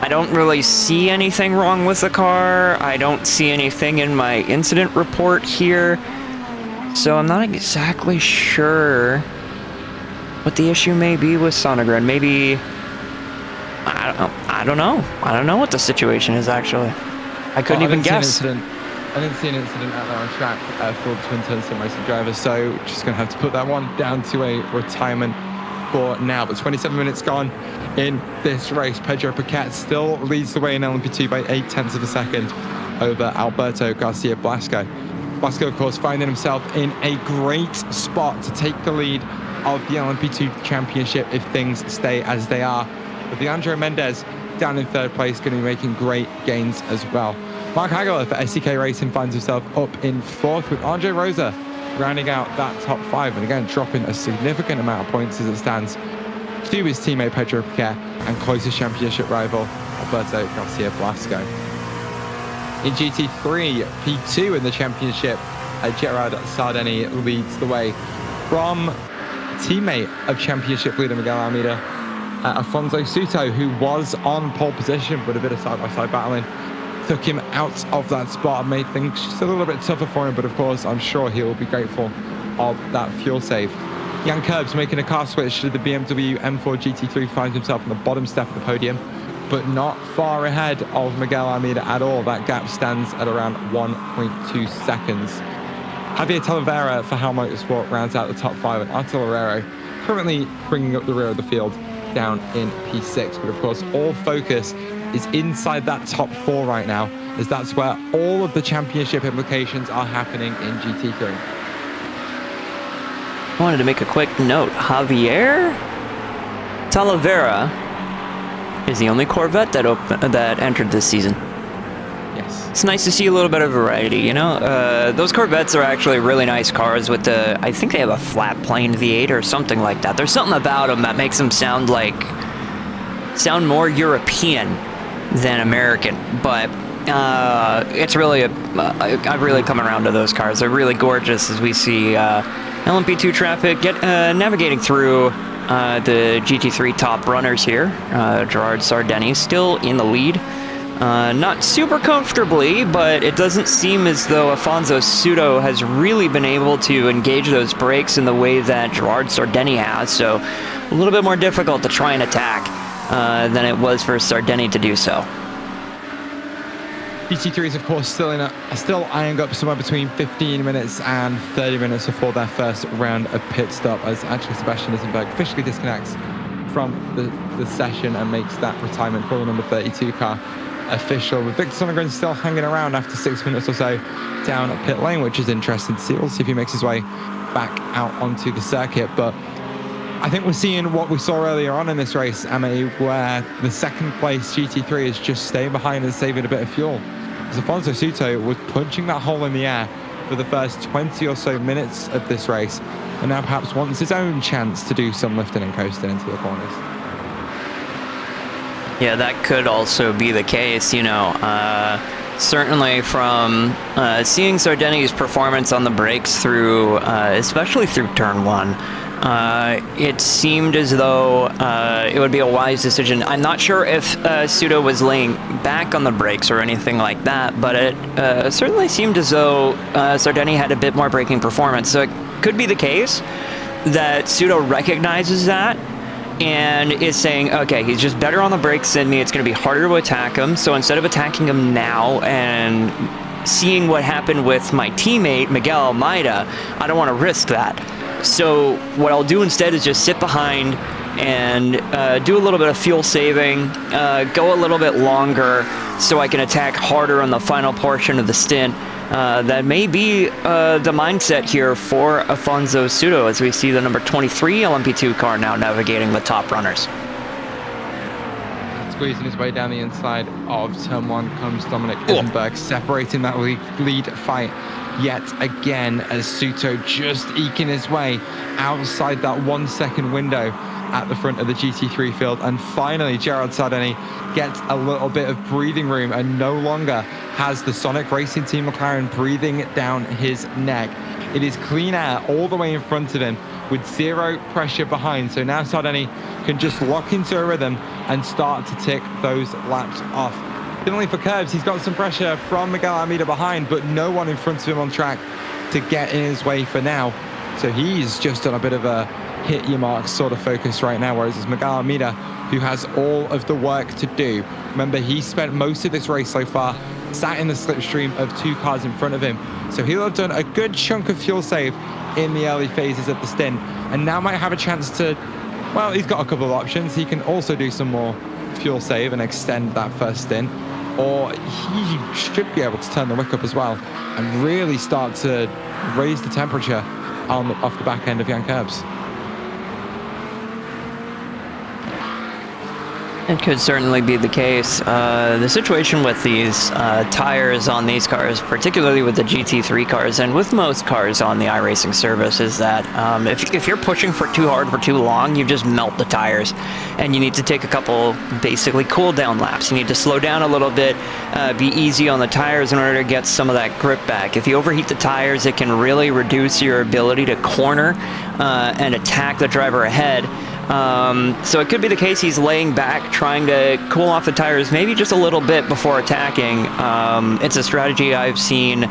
I don't really see anything wrong with the car. I don't see anything in my incident report here. So I'm not exactly sure what the issue may be with Sonogren. Maybe, I don't know. I don't know what the situation is, actually. I couldn't even guess. I didn't see an incident out there on track for the twin turn sim racing drivers, so just going to have to put that one down to a retirement for now. But 27 minutes gone in this race. Pedro Piquet still leads the way in LMP2 by 0.8 of a second over Alberto Garcia Blasco. Blasco, of course, finding himself in a great spot to take the lead of the LMP2 championship if things stay as they are. But Leandro Mendez down in third place, going to be making great gains as well. Mark Hagler for SCK Racing finds himself up in fourth, with Andre Rosa rounding out that top five, and again dropping a significant amount of points as it stands to his teammate Pedro Piquet and closest championship rival Alberto Garcia Blasco. In GT3 P2 in the championship, Gerard Sardeni leads the way from teammate of championship leader Miguel Almeida, Afonso Souto, who was on pole position but a bit of side-by-side battling, took him out of that spot and made things just a little bit tougher for him, but of course I'm sure he will be grateful of that fuel save. Jan Kurbs making a car switch to the BMW M4 GT3 finds himself on the bottom step of the podium, but not far ahead of Miguel Almeida at all. That gap stands at around 1.2 seconds. Javier Talavera for Hal Motorsport rounds out the top five, and Arturo Herrero currently bringing up the rear of the field down in P6, but of course all focus is inside that top four right now, as that's where all of the championship implications are happening in GT3. I wanted to make a quick note. Javier Talavera is the only Corvette that entered this season. Yes. It's nice to see a little bit of variety, you know? Those Corvettes are actually really nice cars with I think they have a flat plane V8 or something like that. There's something about them that makes them sound more European than American, but it's really I've really come around to those cars. They're really gorgeous as we see LMP2 traffic navigating through the GT3 top runners here. Gerard Sardeni still in the lead, not super comfortably, but it doesn't seem as though Afonso Souto has really been able to engage those brakes in the way that Gerard Sardeni has, so a little bit more difficult to try and attack than it was for Sardeni to do so. GT3 is, of course, still eyeing up somewhere between 15 minutes and 30 minutes before their first round of pit stop, as actually Sebastian Issenberg officially disconnects from the session and makes that retirement for the number 32 car official, with Victor Sonnegren still hanging around after 6 minutes or so down at pit lane, which is interesting to see. We'll see if he makes his way back out onto the circuit, but I think we're seeing what we saw earlier on in this race, Amity, where the second place GT3 is just staying behind and saving a bit of fuel. As Afonso Souto was punching that hole in the air for the first 20 or so minutes of this race, and now perhaps wants his own chance to do some lifting and coasting into the corners. Yeah, that could also be the case, you know. Certainly from seeing Sardeni's performance on the brakes through, especially through turn one, it seemed as though it would be a wise decision. I'm not sure if Souto was laying back on the brakes or anything like that, but it certainly seemed as though Sardeni had a bit more braking performance. So it could be the case that Souto recognizes that and is saying, okay, he's just better on the brakes than me. It's going to be harder to attack him. So instead of attacking him now and seeing what happened with my teammate, Miguel Almeida, I don't want to risk that. So what I'll do instead is just sit behind and do a little bit of fuel saving, go a little bit longer so I can attack harder on the final portion of the stint. That may be the mindset here for Afonso Souto, as we see the number 23 LMP2 car now navigating the top runners. Squeezing his way down the inside of turn one comes Dominic Isenberg, separating that lead fight yet again, as Souto just eking his way outside that 1 second window at the front of the GT3 field. And finally, Gerard Sardeni gets a little bit of breathing room and no longer has the Sonic Racing Team McLaren breathing down his neck. It is clean air all the way in front of him with zero pressure behind. So now Sardeni can just lock into a rhythm and start to tick those laps off. Similarly for Curbs, he's got some pressure from Miguel Almeida behind, but no one in front of him on track to get in his way for now. So he's just on a bit of a hit your mark sort of focus right now, whereas it's Miguel Almeida who has all of the work to do. Remember, he spent most of this race so far sat in the slipstream of 2 cars in front of him. So he'll have done a good chunk of fuel save in the early phases of the stint, and now might have a chance to, well, he's got a couple of options. He can also do some more fuel save and extend that first stint, or he should be able to turn the wick up as well and really start to raise the temperature off the back end of Jan Curbs. It could certainly be the case. The situation with these tires on these cars, particularly with the GT3 cars and with most cars on the iRacing service, is that if you're pushing for too hard for too long, you just melt the tires, and you need to take a couple basically cool down laps. You need to slow down a little bit, be easy on the tires in order to get some of that grip back. If you overheat the tires, it can really reduce your ability to corner and attack the driver ahead. So it could be the case he's laying back, trying to cool off the tires maybe just a little bit before attacking. It's a strategy I've seen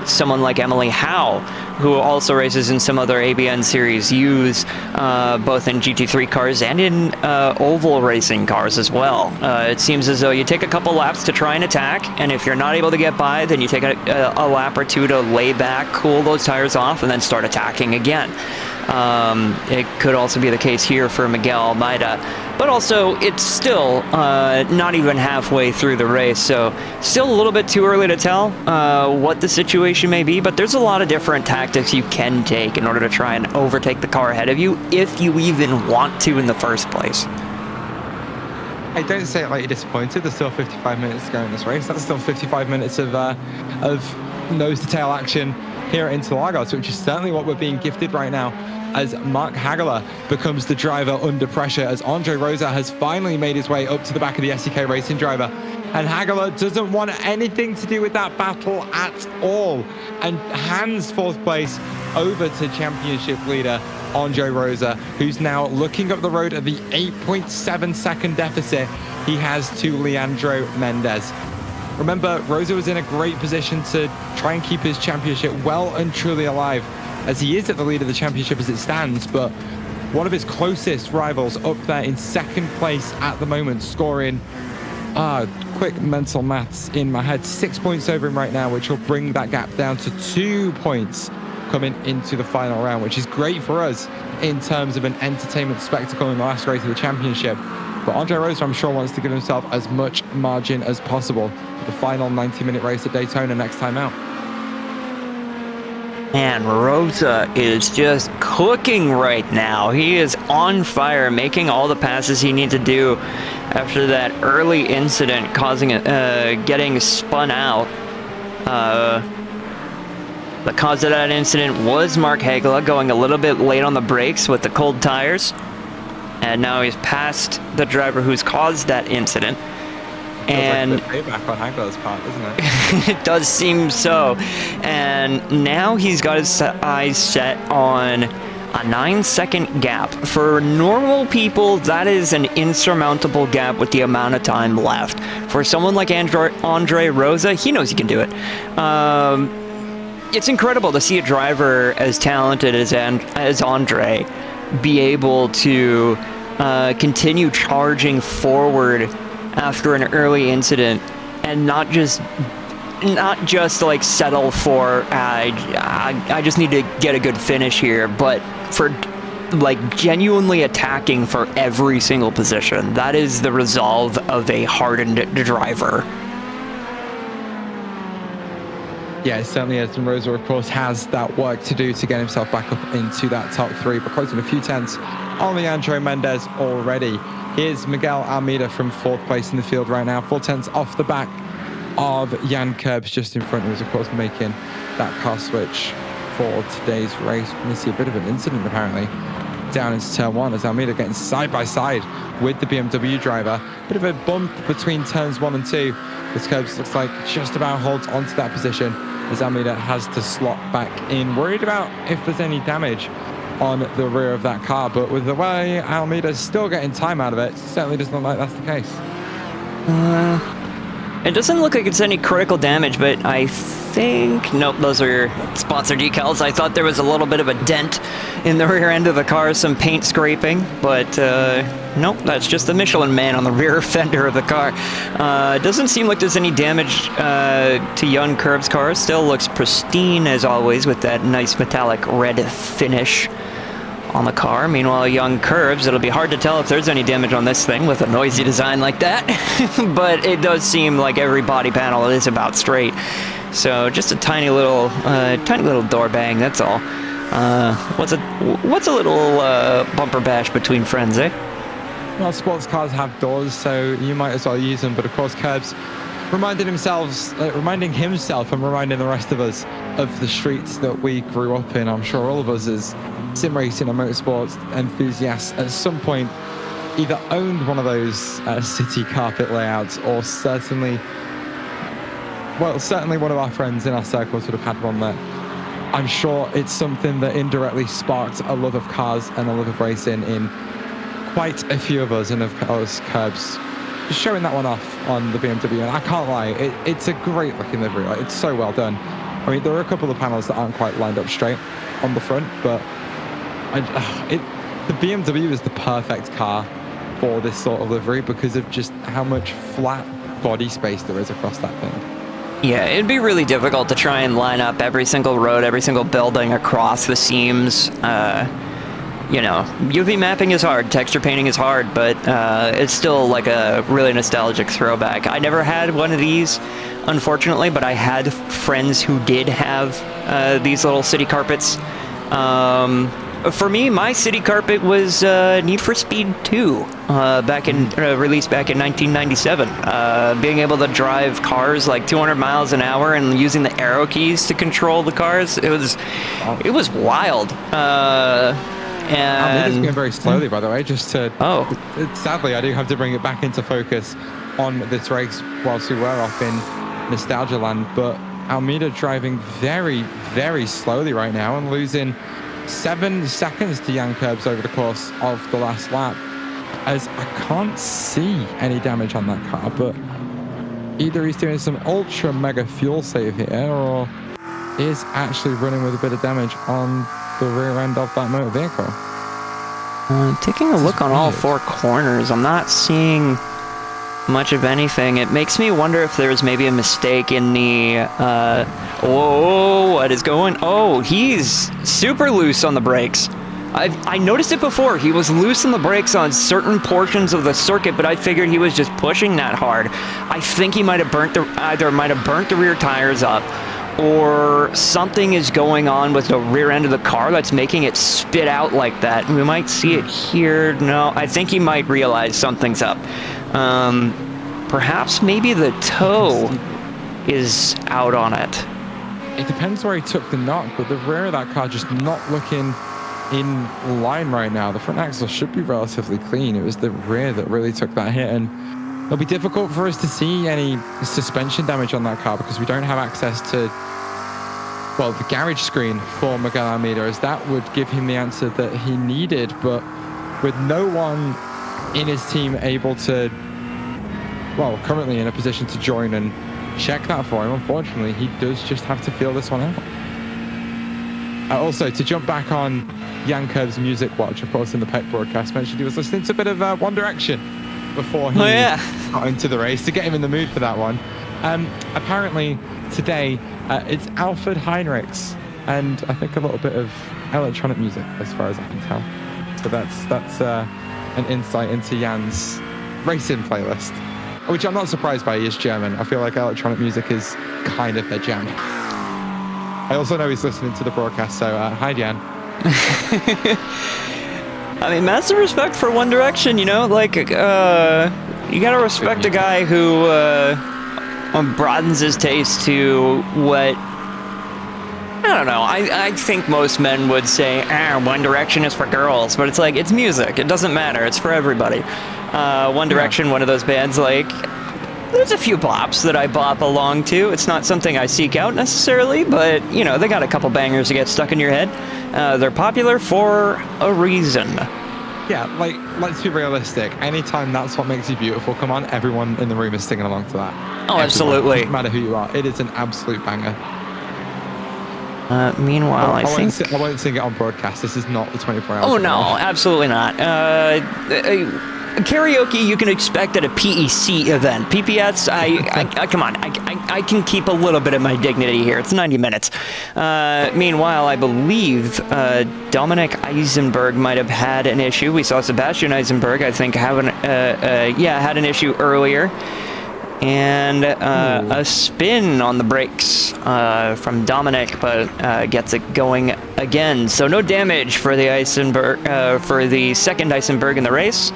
someone like Emily Howe, who also races in some other ABN series, use both in GT3 cars and in oval racing cars as well. It seems as though you take a couple laps to try and attack, and if you're not able to get by, then you take a lap or two to lay back, cool those tires off, and then start attacking again. It could also be the case here for Miguel Almeida, but also it's still not even halfway through the race, so still a little bit too early to tell what the situation may be, but there's a lot of different tactics you can take in order to try and overtake the car ahead of you, if you even want to in the first place. Hey, don't say it like you're disappointed. There's still 55 minutes to go in this race. That's still 55 minutes of nose-to-tail action here at Interlagos, which is certainly what we're being gifted right now, as Mark Hagler becomes the driver under pressure, as Andre Rosa has finally made his way up to the back of the SEK Racing driver. And Hagler doesn't want anything to do with that battle at all, and hands fourth place over to championship leader Andre Rosa, who's now looking up the road at the 8.7 second deficit he has to Leandro Mendez. Remember, Rosa was in a great position to try and keep his championship well and truly alive, as he is at the lead of the championship as it stands, but one of his closest rivals up there in second place at the moment, scoring, quick mental maths in my head, 6 points over him right now, which will bring that gap down to 2 points coming into the final round, which is great for us in terms of an entertainment spectacle in the last race of the championship. But Andre Rosa, I'm sure, wants to give himself as much margin as possible for the final 90-minute race at Daytona next time out. And Rosa is just cooking right now. He is on fire, making all the passes he needs to do after that early incident causing getting spun out. The cause of that incident was Mark Hagler going a little bit late on the brakes with the cold tires. And now he's passed the driver who's caused that incident. And like a bit payback on Hagler's part, doesn't it? It does seem so. And now he's got his eyes set on a 9-second gap. For normal people, that is an insurmountable gap with the amount of time left. For someone like Andre Rosa, he knows he can do it. It's incredible to see a driver as talented as Andre be able to continue charging forward after an early incident and not just like settle for I just need to get a good finish here, but for like genuinely attacking for every single position. That is the resolve of a hardened driver. Yeah, it certainly is. And Rosa, of course, has that work to do to get himself back up into that top 3, but closing a few tenths on Leandro Mendez already. Here's Miguel Almeida from 4th place in the field right now, 4 tenths off the back of Jan Curbs just in front, who's, of course, making that car switch for today's race. We see a bit of an incident, apparently, down into turn 1, as Almeida getting side by side with the BMW driver. Bit of a bump between turns 1 and 2. This Curbs looks like just about holds onto that position. as Amity has to slot back in, worried about if there's any damage on the rear of that car. But with the way Almeida's still getting time out of it, certainly does not look like that's the case. It doesn't look like it's any critical damage, but I think... Nope, those are sponsor decals. I thought there was a little bit of a dent in the rear end of the car, some paint scraping, but nope, that's just the Michelin Man on the rear fender of the car. Doesn't seem like there's any damage to Young Curb's car. Still looks pristine as always with that nice metallic red finish on the car. Meanwhile, Young Curbs, it'll be hard to tell if there's any damage on this thing with a noisy design like that, but it does seem like every body panel is about straight. So just a tiny little door bang, that's all. What's a little bumper bash between friends, eh? Well, sports cars have doors, so you might as well use them. But of course, Curbs reminding himself and reminding the rest of us of the streets that we grew up in. I'm sure all of us as sim racing and motorsports enthusiasts at some point either owned one of those city carpet layouts, or certainly one of our friends in our circles would have had one there. I'm sure it's something that indirectly sparked a love of cars and a love of racing in quite a few of us, and of course Curbs just showing that one off on the BMW. And I can't lie, it's a great looking livery. Like, it's so well done. I mean, there are a couple of panels that aren't quite lined up straight on the front, but the BMW is the perfect car for this sort of livery because of just how much flat body space there is across that thing. Yeah, it'd be really difficult to try and line up every single road, every single building across the seams. You know, UV mapping is hard, texture painting is hard, but it's still like a really nostalgic throwback. I never had one of these, unfortunately, but I had friends who did have these little city carpets. For me, my city carpet was Need for Speed 2, released back in 1997. Being able to drive cars like 200 miles an hour and using the arrow keys to control the cars, it was wild. And it's going very slowly, by the way, just to... Oh. Sadly, I do have to bring it back into focus on this race whilst we were off in Nostalgia Land, but Amity driving very, very slowly right now and losing 7 seconds to Young Curbs over the course of the last lap, as I can't see any damage on that car, but either he's doing some ultra mega fuel save here, or is actually running with a bit of damage on the rear end of that motor vehicle. Taking a look on all 4 corners, I'm not seeing much of anything. It makes me wonder if there's maybe a mistake in the what is going? Oh, he's super loose on the brakes. I noticed it before. He was loose on the brakes on certain portions of the circuit, but I figured he was just pushing that hard. I think he might have burnt the rear tires up, or something is going on with the rear end of the car that's making it spit out like that. We might see it here. No, I think he might realize something's up. Perhaps maybe the toe is out on it. It depends where he took the knock, but the rear of that car just not looking in line right now. The front axle should be relatively clean. It was the rear that really took that hit, and it'll be difficult for us to see any suspension damage on that car because we don't have access to, well, the garage screen for Miguel Almeida, as that would give him the answer that he needed. But with no one in his team able to, well, currently in a position to join and check that for him, unfortunately, he does just have to feel this one out. Also, to jump back on Jan Curb's music watch, of course, in the PEC broadcast, mentioned he was listening to a bit of One Direction before he got into the race to get him in the mood for that one. Apparently, today, it's Alfred Heinrichs, and I think a little bit of electronic music, as far as I can tell. So that's an insight into Jan's racing playlist, which I'm not surprised by. He is German. I feel like electronic music is kind of their jam. I also know he's listening to the broadcast, so hi, Jan. I mean, massive respect for One Direction, you know? Like, you gotta respect a guy who broadens his taste to what... I don't know. I think most men would say, One Direction is for girls, but it's like, it's music. It doesn't matter. It's for everybody. One Direction, one of those bands, like, there's a few bops that I bop along to. It's not something I seek out necessarily, but, you know, they got a couple bangers to get stuck in your head. They're popular for a reason. Yeah, like, let's be realistic. Anytime that's what makes you beautiful, come on, everyone in the room is singing along to that. Oh, absolutely. Doesn't matter who you are. It is an absolute banger. Meanwhile, I think... I won't sing it on broadcast. This is not the 24 hours. Oh, no, absolutely not. Karaoke you can expect at a PEC event. PPS, I come on, I can keep a little bit of my dignity here. It's 90 minutes. Meanwhile, I believe Dominic Eisenberg might have had an issue. We saw Sebastian Eisenberg, I think, had an issue earlier. And a spin on the brakes from Dominic, but gets it going again. So no damage for the Eisenberg, for the second Eisenberg in the race.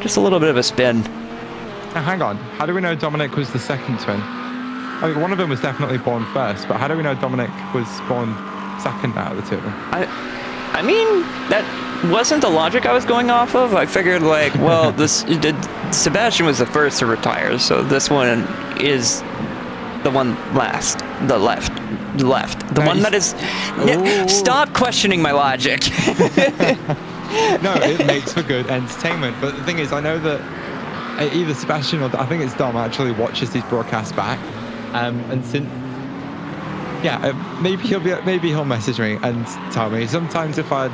Just a little bit of a spin. Now, hang on. How do we know Dominic was the second twin? I mean, one of them was definitely born first, but how do we know Dominic was born second out of the two of them? I mean, that wasn't the logic I was going off of. I figured, like, well, Sebastian was the first to retire, so this one is the one last. The left. The one that is... Stop questioning my logic. No, it makes for good entertainment. But the thing is, I know that either Sebastian or I think it's Dom actually watches these broadcasts back, and since maybe he'll message me and tell me. Sometimes if I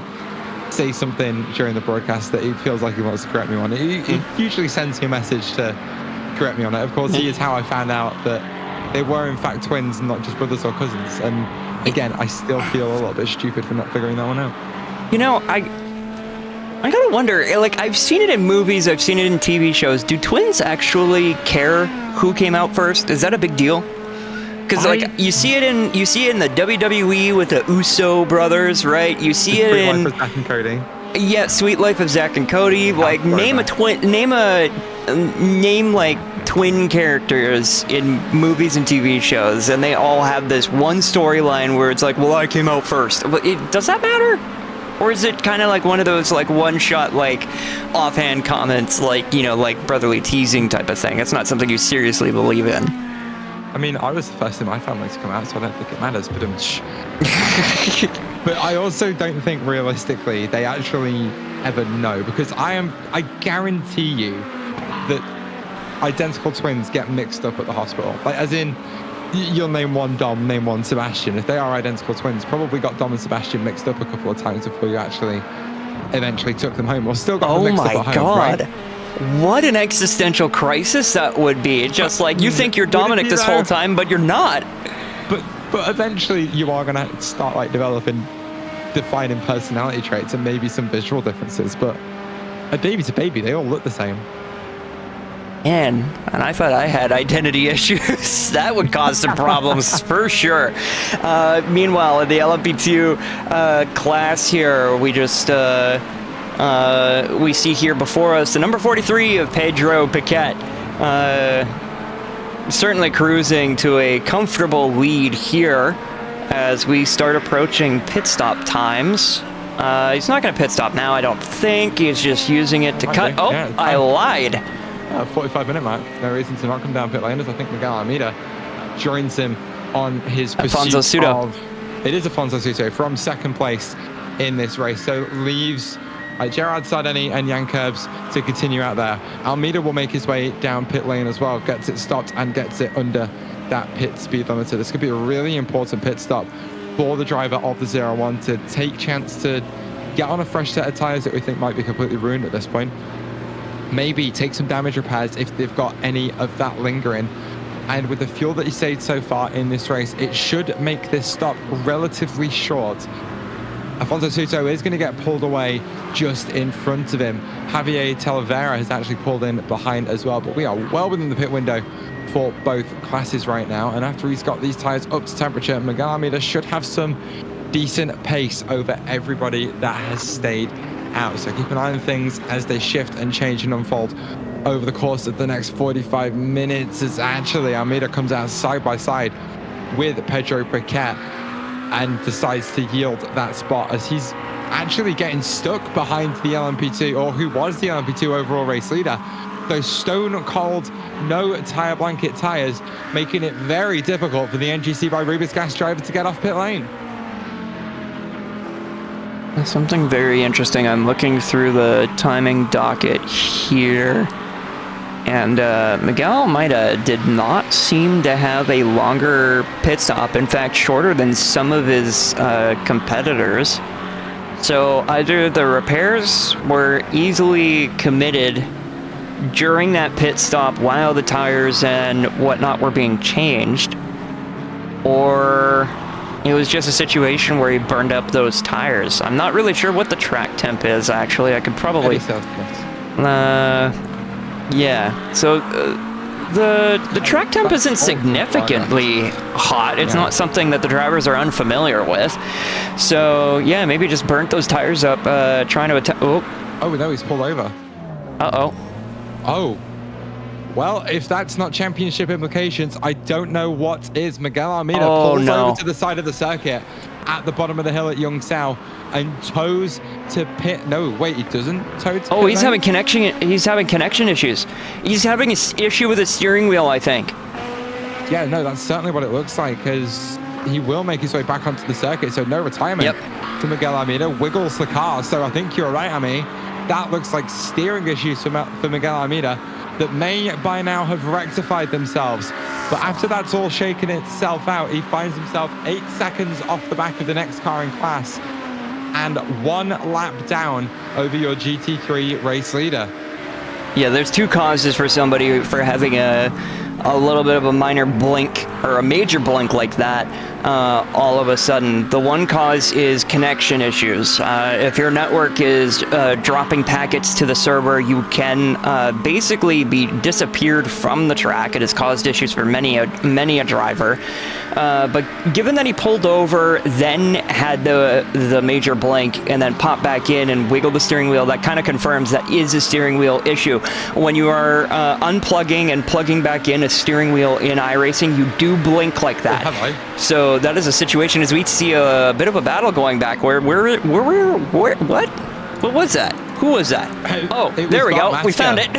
say something during the broadcast that he feels like he wants to correct me on, he usually sends me a message to correct me on it. Of course, he is how I found out that they were in fact twins, not just brothers or cousins. And again, I still feel a little bit stupid for not figuring that one out. You know, I gotta wonder, like, I've seen it in movies, I've seen it in TV shows. Do twins actually care who came out first? Is that a big deal? Because, like, you see it in the WWE with the Uso brothers, right? You see it in... Sweet Life of Zack and Cody. Yeah, Sweet Life of Zack and Cody. Like, name like twin characters in movies and TV shows, and they all have this one storyline where it's like, well, I came out first. But does that matter? Or is it kind of like one of those, like, one-shot, like, offhand comments, like, you know, like brotherly teasing type of thing? It's not something you seriously believe in. I mean, I was the first in my family to come out, so I don't think it matters, but but I also don't think realistically they actually ever know, because I guarantee you that identical twins get mixed up at the hospital. Like, as in, you'll name one Dom, name one Sebastian. If they are identical twins, probably got Dom and Sebastian mixed up a couple of times before you actually eventually took them home, or still got them mixed up at home. Oh my God. Right? What an existential crisis that would be. Just like, you think you're Dominic this whole time, but you're not. But eventually you are going to start, like, developing defining personality traits and maybe some visual differences. But a baby's a baby. They all look the same. And I thought I had identity issues. That would cause some problems for sure. Meanwhile, in the LMP2 class here, we just... we see here before us the number 43 of Pedro Piquet, certainly cruising to a comfortable lead here as we start approaching pit stop times. He's not going to pit stop now, I don't think. He's just using it to cut. Oh, yeah, I lied. 45-minute mark. No reason to not come down pit lane, as I think Miguel Almeida joins him on his pursuit of... It is Afonso Suto from second place in this race. So leaves... Gerard Sardeni and Jan Kurbs to continue out there. Almeida will make his way down pit lane as well, gets it stopped and gets it under that pit speed limiter. This could be a really important pit stop for the driver of the 01 to take chance to get on a fresh set of tyres that we think might be completely ruined at this point. Maybe take some damage repairs if they've got any of that lingering. And with the fuel that he saved so far in this race, it should make this stop relatively short. Afonso Suto is going to get pulled away just in front of him. Javier Talavera has actually pulled in behind as well, but we are well within the pit window for both classes right now. And after he's got these tyres up to temperature, Miguel Almeida should have some decent pace over everybody that has stayed out. So keep an eye on things as they shift and change and unfold over the course of the next 45 minutes, as actually Almeida comes out side by side with Pedro Piquet and decides to yield that spot as he's actually getting stuck behind the LMP2, or who was the LMP2 overall race leader, those stone cold, no tire blanket tires, making it very difficult for the NGC by Rubis Gas driver to get off pit lane. Something very interesting. I'm looking through the timing docket here, and Miguel Almeida did not seem to have a longer pit stop. In fact, shorter than some of his competitors. So either the repairs were easily committed during that pit stop while the tires and whatnot were being changed, or it was just a situation where he burned up those tires. I'm not really sure what the track temp is, actually. I could probably... yeah. So the track temp isn't significantly hot. It's not something that the drivers are unfamiliar with. So, yeah, maybe just burnt those tires up trying to attack... Oh, no, he's pulled over. Uh-oh. Oh. Well, if that's not championship implications, I don't know what is. Miguel Almeida pulls over to the side of the circuit at the bottom of the hill at Young Sao and tows to pit. No, wait, he doesn't tow to pit he's having connection. He's having connection issues. He's having an issue with his steering wheel, I think. Yeah, no, that's certainly what it looks like, because he will make his way back onto the circuit. So no retirement to Miguel Almeida. Wiggles the car. So I think you're right, Ami. That looks like steering issues for Miguel Almeida that may by now have rectified themselves. But after that's all shaken itself out, he finds himself 8 seconds off the back of the next car in class and 1 lap down over your GT3 race leader. Yeah, there's 2 causes for somebody for having a little bit of a minor blink or a major blink like that all of a sudden. The one cause is connection issues. If your network is dropping packets to the server, you can basically be disappeared from the track. It has caused issues for many a driver. But given that he pulled over, then had the major blink, and then popped back in and wiggled the steering wheel, that kind of confirms that is a steering wheel issue. When you are unplugging and plugging back in a steering wheel in iRacing, you do blink like that. So that is a situation as we see a bit of a battle going back. What was that? Who was that? Oh, there we go. We found it.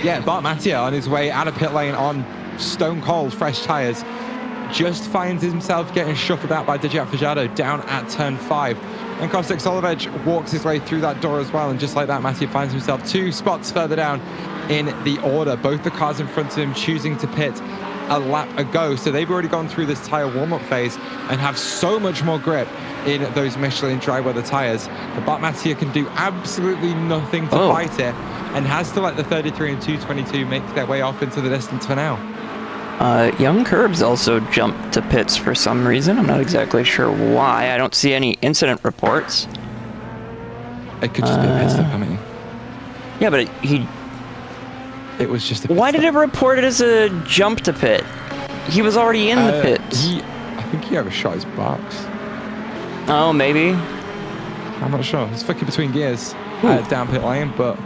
Yeah, Bart Mattia on his way out of pit lane on stone cold fresh tires just finds himself getting shuffled out by Dijat Fajado down at turn 5. And Kostek Solovej walks his way through that door as well, and just like that, Mattia finds himself 2 spots further down in the order. Both the cars in front of him choosing to pit a lap ago, so they've already gone through this tire warm-up phase and have so much more grip in those Michelin dry weather tires. But Bart Mattia can do absolutely nothing to fight it, and has to let the 33 and 222 make their way off into the distance for now. Young Curbs also jumped to pits for some reason. I'm not exactly sure why. I don't see any incident reports. It could just be a pit stop, I mean. Yeah, but it was just a pit Why stop. did it report it as a jump to pit? He was already in the pits. I think he overshot his box. Oh, maybe. I'm not sure. He's flicking between gears down pit lane, but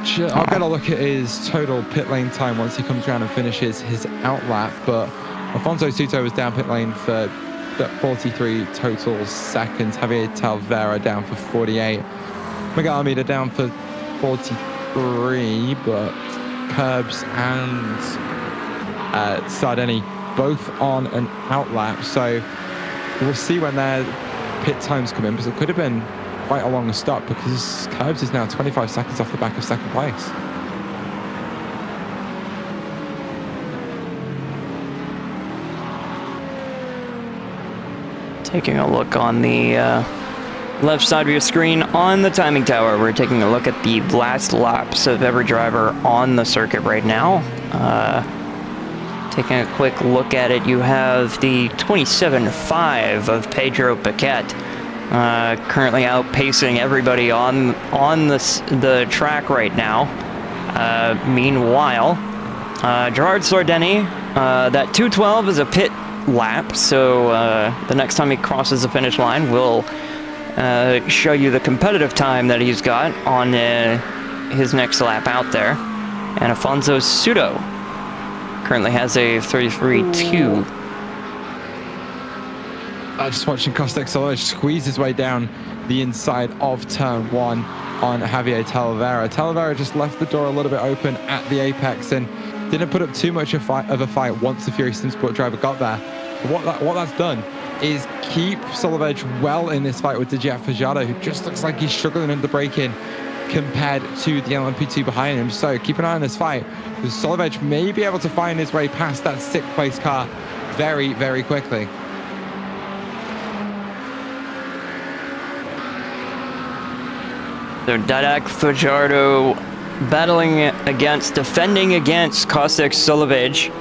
I'll get a look at his total pit lane time once he comes around and finishes his out lap. But Alfonso Suto was down pit lane for 43 total seconds. Javier Talvera down for 48. Miguel Almeida down for 43, but Curbs and Sardeni both on an out lap. So we'll see when their pit times come in, because it could have been quite a long stop, because Curbs is now 25 seconds off the back of second place. Taking a look on the left side of your screen on the timing tower, we're taking a look at the last laps of every driver on the circuit right now. Taking a quick look at it, you have the 27.5 of Pedro Paquette, currently outpacing everybody on the track right now. Meanwhile, Gerard Sordeni, that 2:12 is a pit lap, so the next time he crosses the finish line, we'll show you the competitive time that he's got on his next lap out there. And Afonso Suto currently has a 33.2. Just watching Kostek Solovej squeeze his way down the inside of turn 1 on Javier Talavera. Talavera just left the door a little bit open at the apex and didn't put up too much of a fight once the Fury Simsport driver got there. But what that's done is keep Solovej well in this fight with Didier Fajardo, who just looks like he's struggling under braking compared to the LMP2 behind him. So keep an eye on this fight, because Solovej may be able to find his way past that 6th place car very, very quickly. So Didac Fajardo defending against Kostek Solovej.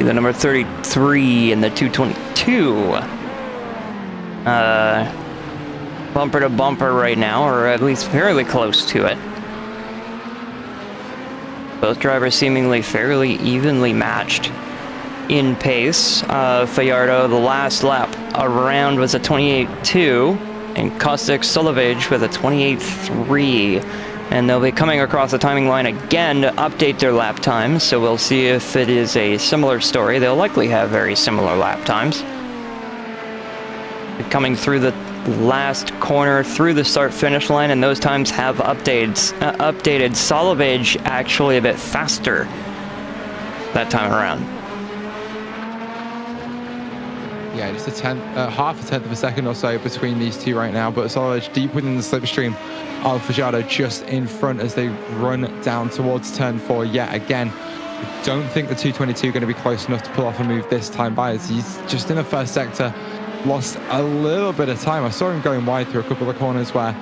The number 33 in the 222. Bumper to bumper right now, or at least fairly close to it. Both drivers seemingly fairly evenly matched in pace. Fajardo, the last lap around was a 28.2, and Kostek Solovej with a 28.3. And they'll be coming across the timing line again to update their lap times, so we'll see if it is a similar story. They'll likely have very similar lap times. Coming through the last corner through the start-finish line, and those times have updated. Solovej actually a bit faster that time around. Yeah, just half a tenth of a second or so between these two right now, but Solovej deep within the slipstream of Fajardo, just in front as they run down towards turn 4 yet again. I don't think the 222 going to be close enough to pull off a move this time by, as he's just in the first sector, lost a little bit of time. I saw him going wide through a couple of corners where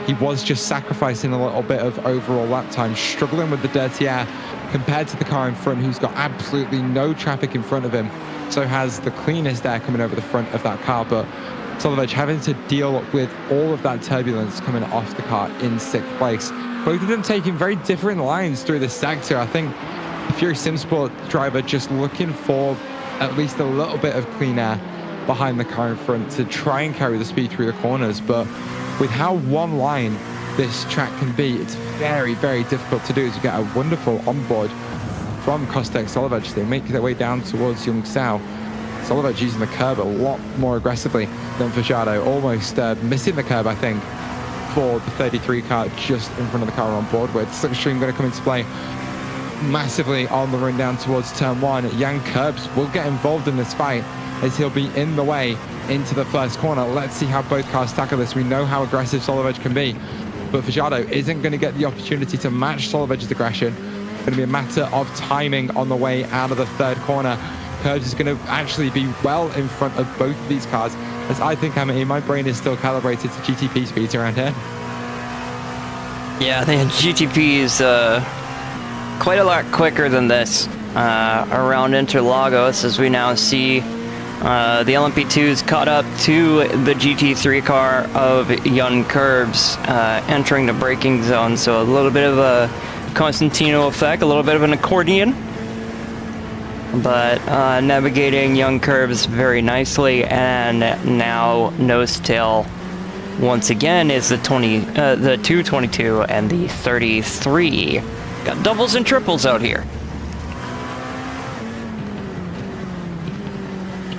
he was just sacrificing a little bit of overall lap time, struggling with the dirty air compared to the car in front, who's got absolutely no traffic in front of him, so has the cleanest air coming over the front of that car. But Solovej having to deal with all of that turbulence coming off the car in 6th place. Both of them taking very different lines through this sector. I think the Fury Simsport driver just looking for at least a little bit of clean air behind the car in front to try and carry the speed through the corners. But with how one line this track can be, it's very, very difficult to do, as you get a wonderful onboard from Kostek Solovej. They make their way down towards Young Sao. Solovej using the curb a lot more aggressively than Fajardo, almost missing the curb, I think, for the 33 car just in front of the car on board with. Slipstream going to come into play massively on the run down towards turn 1. Jan Curbs will get involved in this fight, as he'll be in the way into the first corner. Let's see how both cars tackle this. We know how aggressive Solovej can be, but Fajardo isn't going to get the opportunity to match Solovej's aggression. It's going to be a matter of timing on the way out of the 3rd corner. Curbs is going to actually be well in front of both of these cars, as I think, Amity, my brain is still calibrated to GTP speeds around here. Yeah, the GTP is quite a lot quicker than this around Interlagos, as we now see the LMP2's caught up to the GT3 car of Jan Curbs entering the braking zone. So a little bit of a Constantino effect, a little bit of an accordion, but navigating Young Curbs very nicely. And now nose tail once again is the 222 and the 33. Got doubles and triples out here.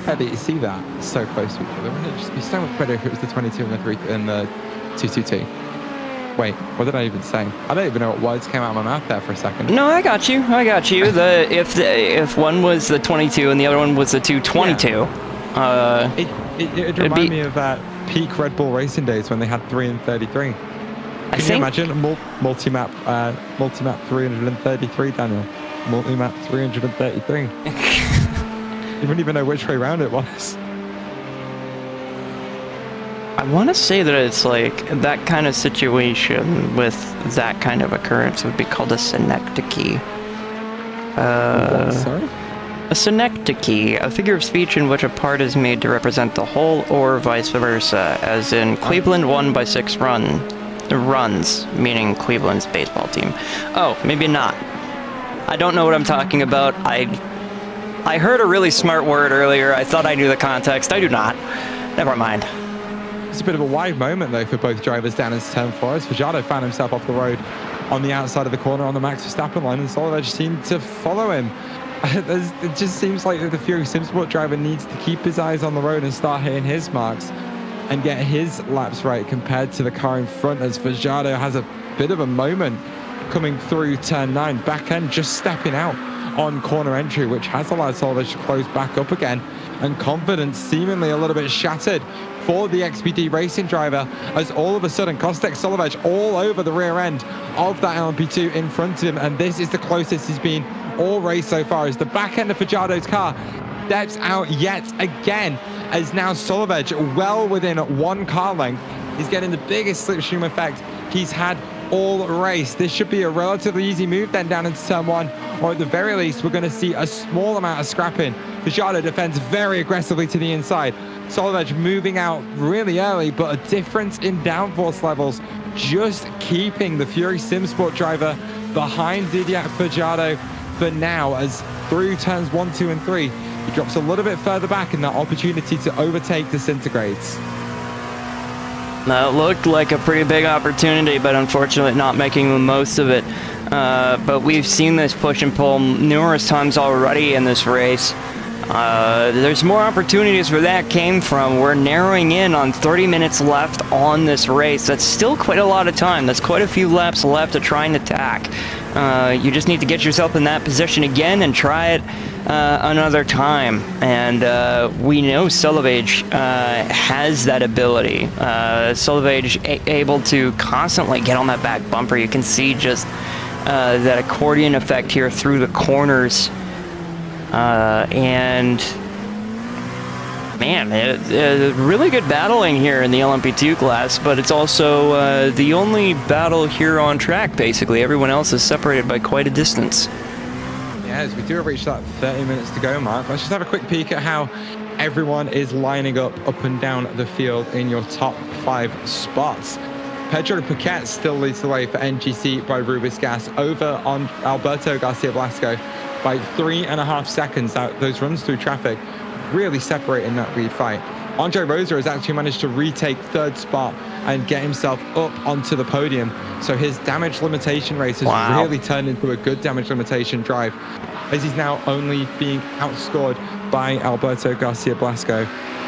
Yeah, but you see that so close to each other. Wouldn't it just be so much better if it was the 22 and the 3 and the 222? Wait, what did I even say? I don't even know what words came out of my mouth there for a second. No, I got you. If one was the 22 and the other one was the 222, yeah. It'd remind me of peak Red Bull racing days when they had 3 and 33. Can you imagine multi-map 333, Daniel? Multi-map 333. You wouldn't even know which way around it was. I want to say that it's like that kind of situation with that kind of occurrence would be called a synecdoche. Sorry? A synecdoche, a figure of speech in which a part is made to represent the whole or vice versa, as in Cleveland won by 6 runs, meaning Cleveland's baseball team. Oh, maybe not. I don't know what I'm talking about. I heard a really smart word earlier. I thought I knew the context. I do not. Never mind. It's a bit of a wide moment, though, for both drivers down into turn 4, as Fajardo found himself off the road on the outside of the corner on the Max Verstappen line, and Solovej seemed to follow him. It just seems like the Fury Simsport driver needs to keep his eyes on the road and start hitting his marks. and get his laps right compared to the car in front, as Fajardo has a bit of a moment coming through turn 9. Back end just stepping out on corner entry, which has allowed Solovej to close back up again, and confidence seemingly a little bit shattered for the XPD racing driver, as all of a sudden Kostek Solovej all over the rear end of that LMP2 in front of him, and this is the closest he's been all race so far, as the back end of Fajardo's car steps out yet again, as now Solovej well within 1 car length. He's getting the biggest slipstream effect he's had all race. This should be a relatively easy move then down into turn 1, or at the very least we're going to see a small amount of scrapping. Fajardo defends very aggressively to the inside. Solovej moving out really early, but a difference in downforce levels just keeping the Fury Simsport driver behind Didier Fajardo for now, as through turns 1, 2 and 3 he drops a little bit further back, and that opportunity to overtake disintegrates. That looked like a pretty big opportunity, but unfortunately not making the most of it. But we've seen this push and pull numerous times already in this race. There's more opportunities where that came from. We're narrowing in on 30 minutes left on this race. That's still quite a lot of time. That's quite a few laps left to try and attack. You just need to get yourself in that position again and try it another time. And we know Solovej has that ability. Solovej able to constantly get on that back bumper. You can see just that accordion effect here through the corners. And man, really good battling here in the LMP2 class, but it's also the only battle here on track, basically. Everyone else is separated by quite a distance. Yeah, as we do reach that 30 minutes to go mark, let's just have a quick peek at how everyone is lining up and down the field in your top 5 spots. Pedro Paquette still leads the way for NGC by Rubis Gas over on Alberto Garcia Blasco by 3.5 seconds. Out those runs through traffic really separating that lead fight. Andre Rosa has actually managed to retake 3rd spot and get himself up onto the podium, so his damage limitation race has really turned into a good damage limitation drive, as he's now only being outscored by Alberto Garcia Blasco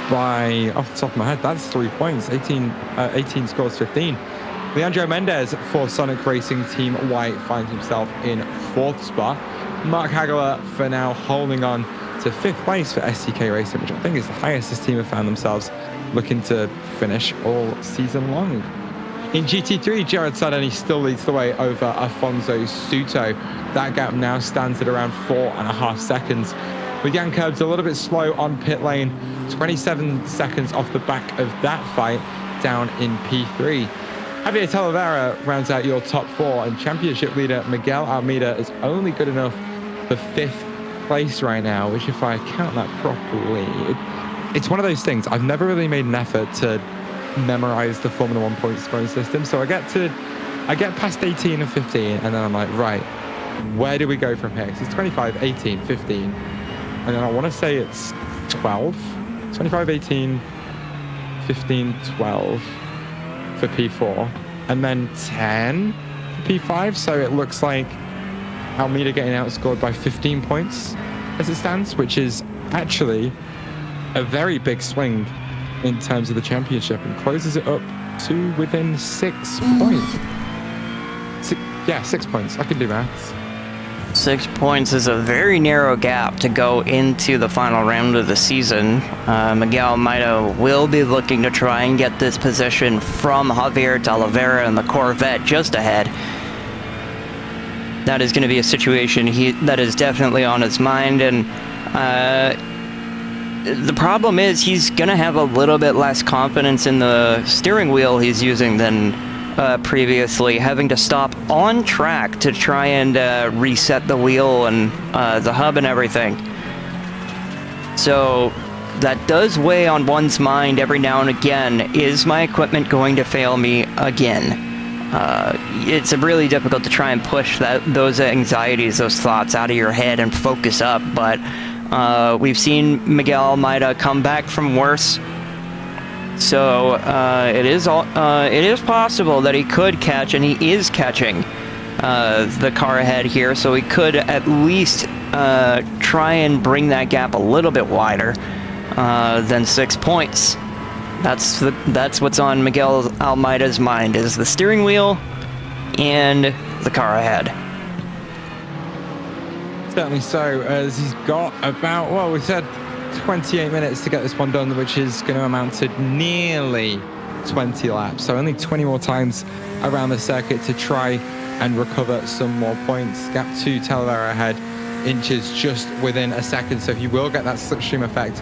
by, off the top of my head, that's 3 points. 18 scores 15. Leandro Mendez for Sonic Racing Team White finds himself in 4th spot. Mark Hagler for now holding on to 5th place for STK Racing, which I think is the highest this team have found themselves looking to finish all season long. In GT3, Jared Sardeni still leads the way over Afonso Suto. That gap now stands at around 4.5 seconds. With Jan Curbs a little bit slow on pit lane, 27 seconds off the back of that fight, down in P3. Javier Talavera rounds out your top 4, and championship leader Miguel Almeida is only good enough for 5th place right now, which, if I count that properly, it's one of those things. I've never really made an effort to memorize the Formula 1 point scoring system, so I get past 18 and 15, and then I'm like, right, where do we go from here? Because it's 25, 18, 15, and then I want to say it's 12, 25, 18, 15, 12 for P4, and then 10 for P5, so it looks like Almeida getting outscored by 15 points as it stands, which is actually a very big swing in terms of the championship, and closes it up to within 6 points. 6 points. I can do maths. 6 points is a very narrow gap to go into the final round of the season. Miguel Almeida will be looking to try and get this position from Javier Talavera and the Corvette just ahead. That is going to be a situation that is definitely on his mind, and the problem is he's going to have a little bit less confidence in the steering wheel he's using than previously, having to stop on track to try and reset the wheel and the hub and everything. So that does weigh on one's mind every now and again. Is my equipment going to fail me again? It's really difficult to try and push those anxieties, those thoughts out of your head and focus up, but we've seen Miguel Almeida come back from worse. So it is possible that he could catch, and he is catching the car ahead here, so he could at least try and bring that gap a little bit wider than 6 points. That's what's on Miguel Almeida's mind, is the steering wheel and the car ahead. Certainly so, as he's got about, well, we said 28 minutes to get this one done, which is going to amount to nearly 20 laps. So only 20 more times around the circuit to try and recover some more points. Gap 2, Talavera ahead, inches just within a second. So he will get that slipstream effect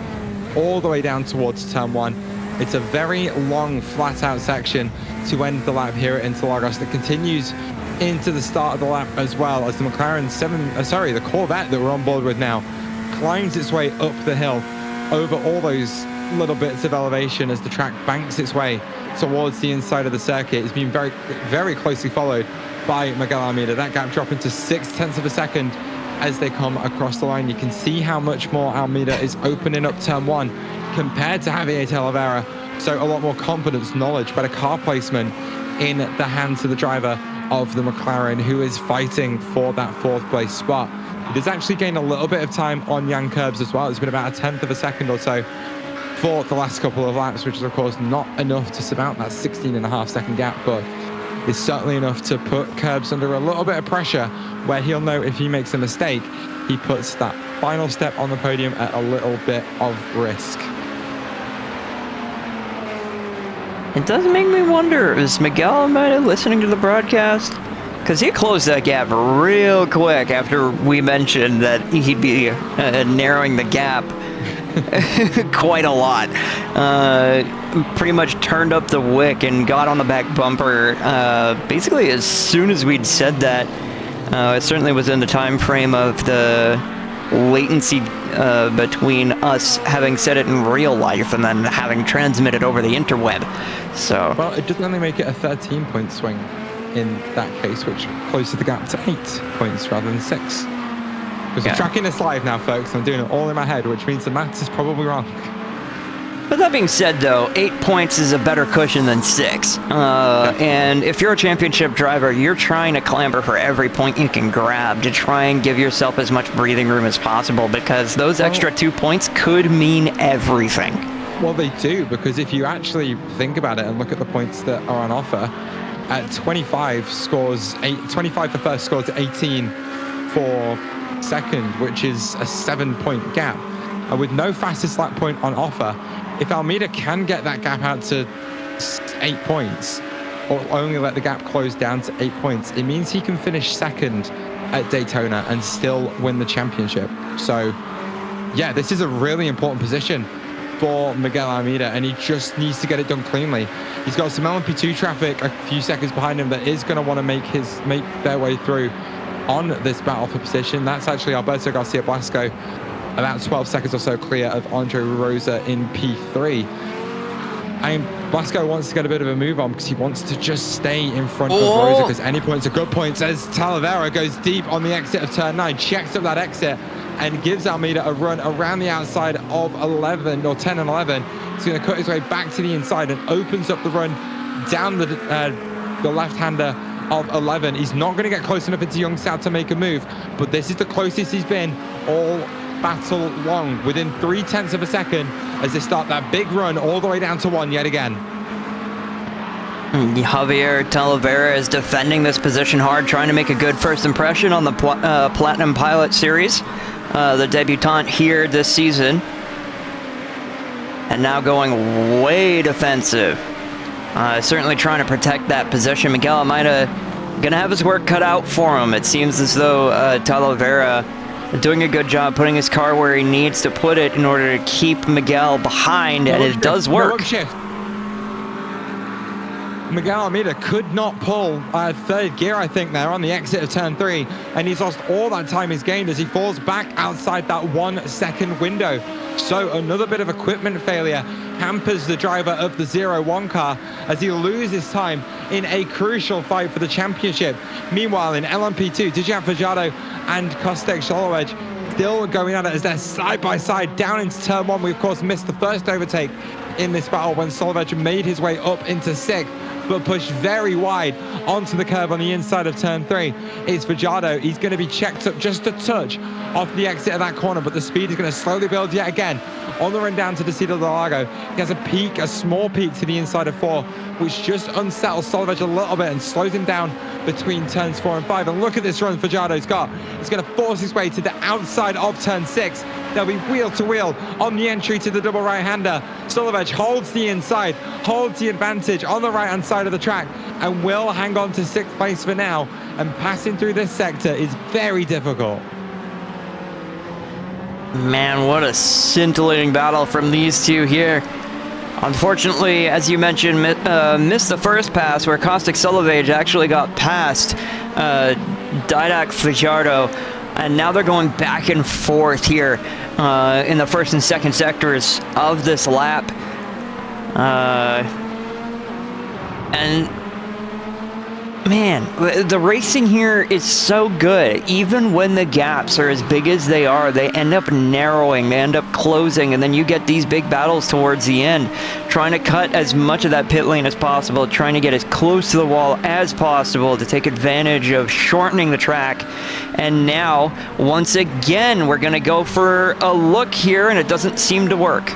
all the way down towards turn 1. It's a very long, flat-out section to end the lap here at Interlagos that continues into the start of the lap as well, as the the Corvette that we're on board with now climbs its way up the hill over all those little bits of elevation as the track banks its way towards the inside of the circuit. It's been very, very closely followed by Miguel Almeida. That gap dropping to 0.6 of a second as they come across the line. You can see how much more Almeida is opening up turn 1 compared to Javier Talavera. So a lot more confidence, knowledge, better car placement in the hands of the driver of the McLaren, who is fighting for that 4th place spot. There's actually gained a little bit of time on Jan Curbs as well. It's been about 1/10 of a second or so for the last couple of laps, which is of course not enough to surmount that 16.5 second gap, but it's certainly enough to put Curbs under a little bit of pressure, where he'll know if he makes a mistake, he puts that final step on the podium at a little bit of risk. It does make me wonder, is Miguel Almeida listening to the broadcast? Because he closed that gap real quick after we mentioned that he'd be narrowing the gap quite a lot. Pretty much turned up the wick and got on the back bumper basically as soon as we'd said that. It certainly was in the time frame of the latency between us having said it in real life and then having transmitted over the interweb. So, well, it doesn't only make it a 13-point swing in that case, which closes the gap to 8 points rather than 6. Because I'm tracking this live now, folks. I'm doing it all in my head, which means the maths is probably wrong. But that being said, though, 8 points is a better cushion than 6. And if you're a championship driver, you're trying to clamber for every point you can grab to try and give yourself as much breathing room as possible, because those extra 2 points could mean everything. Well, they do, because if you actually think about it and look at the points that are on offer, at 25 for first scores 18 for second, which is a 7-point gap. And with no fastest lap point on offer, if Almeida can get that gap out to 8 points, or only let the gap close down to 8 points, it means he can finish second at Daytona and still win the championship. So, yeah, this is a really important position for Miguel Almeida, and he just needs to get it done cleanly. He's got some LMP2 traffic a few seconds behind him that is going to want to make their way through on this battle for position. That's actually Alberto Garcia Blasco, about 12 seconds or so clear of Andre Rosa in P3. And Blasco wants to get a bit of a move on because he wants to just stay in front of Rosa, because any points are good points, as Talavera goes deep on the exit of turn 9, checks up that exit and gives Almeida a run around the outside of 11 or 10 and 11. He's going to cut his way back to the inside and opens up the run down the left-hander of 11. He's not going to get close enough into Youngstown to make a move, but this is the closest he's been all battle long, within 0.3 of a second, as they start that big run all the way down to 1 yet again. Javier Talavera is defending this position hard, trying to make a good first impression on the Platinum Pilot Series, the debutant here this season. And now going way defensive. Certainly trying to protect that position. Miguel Almeida gonna have his work cut out for him. It seems as though Talavera doing a good job putting his car where he needs to put it in order to keep Miguel behind, and it does work. Miguel Almeida could not pull third gear, I think, there on the exit of turn 3, and he's lost all that time he's gained as he falls back outside that 1 second window. So another bit of equipment failure hampers the driver of the 0-1 car as he loses time in a crucial fight for the championship. Meanwhile, in LMP2, Dijan Fajardo and Kostek Solowedge still going at it as they're side by side down into turn 1. We, of course, missed the first overtake in this battle when Solowedge made his way up into 6th, but pushed very wide onto the curb on the inside of turn 3. It's Fajardo. He's going to be checked up just a touch off the exit of that corner, but the speed is going to slowly build yet again On the run down to Desida del Lago, he has a small peak to the inside of 4, which just unsettles Solovej a little bit and slows him down between turns 4 and 5. And look at this run Fajardo's got. He's going to force his way to the outside of turn 6. They'll be wheel to wheel on the entry to the double right-hander. Solovej holds the inside, holds the advantage on the right-hand side of the track, and will hang on to 6th place for now. And passing through this sector is very difficult. Man, what a scintillating battle from these two here. Unfortunately, as you mentioned, missed the first pass where Caustic Solovej actually got past Didac Fajardo, and now they're going back and forth here in the first and second sectors of this lap. And man, the racing here is so good. Even when the gaps are as big as they are, they end up narrowing, they end up closing, and then you get these big battles towards the end, trying to cut as much of that pit lane as possible, trying to get as close to the wall as possible to take advantage of shortening the track. And now, once again, we're going to go for a look here, and it doesn't seem to work.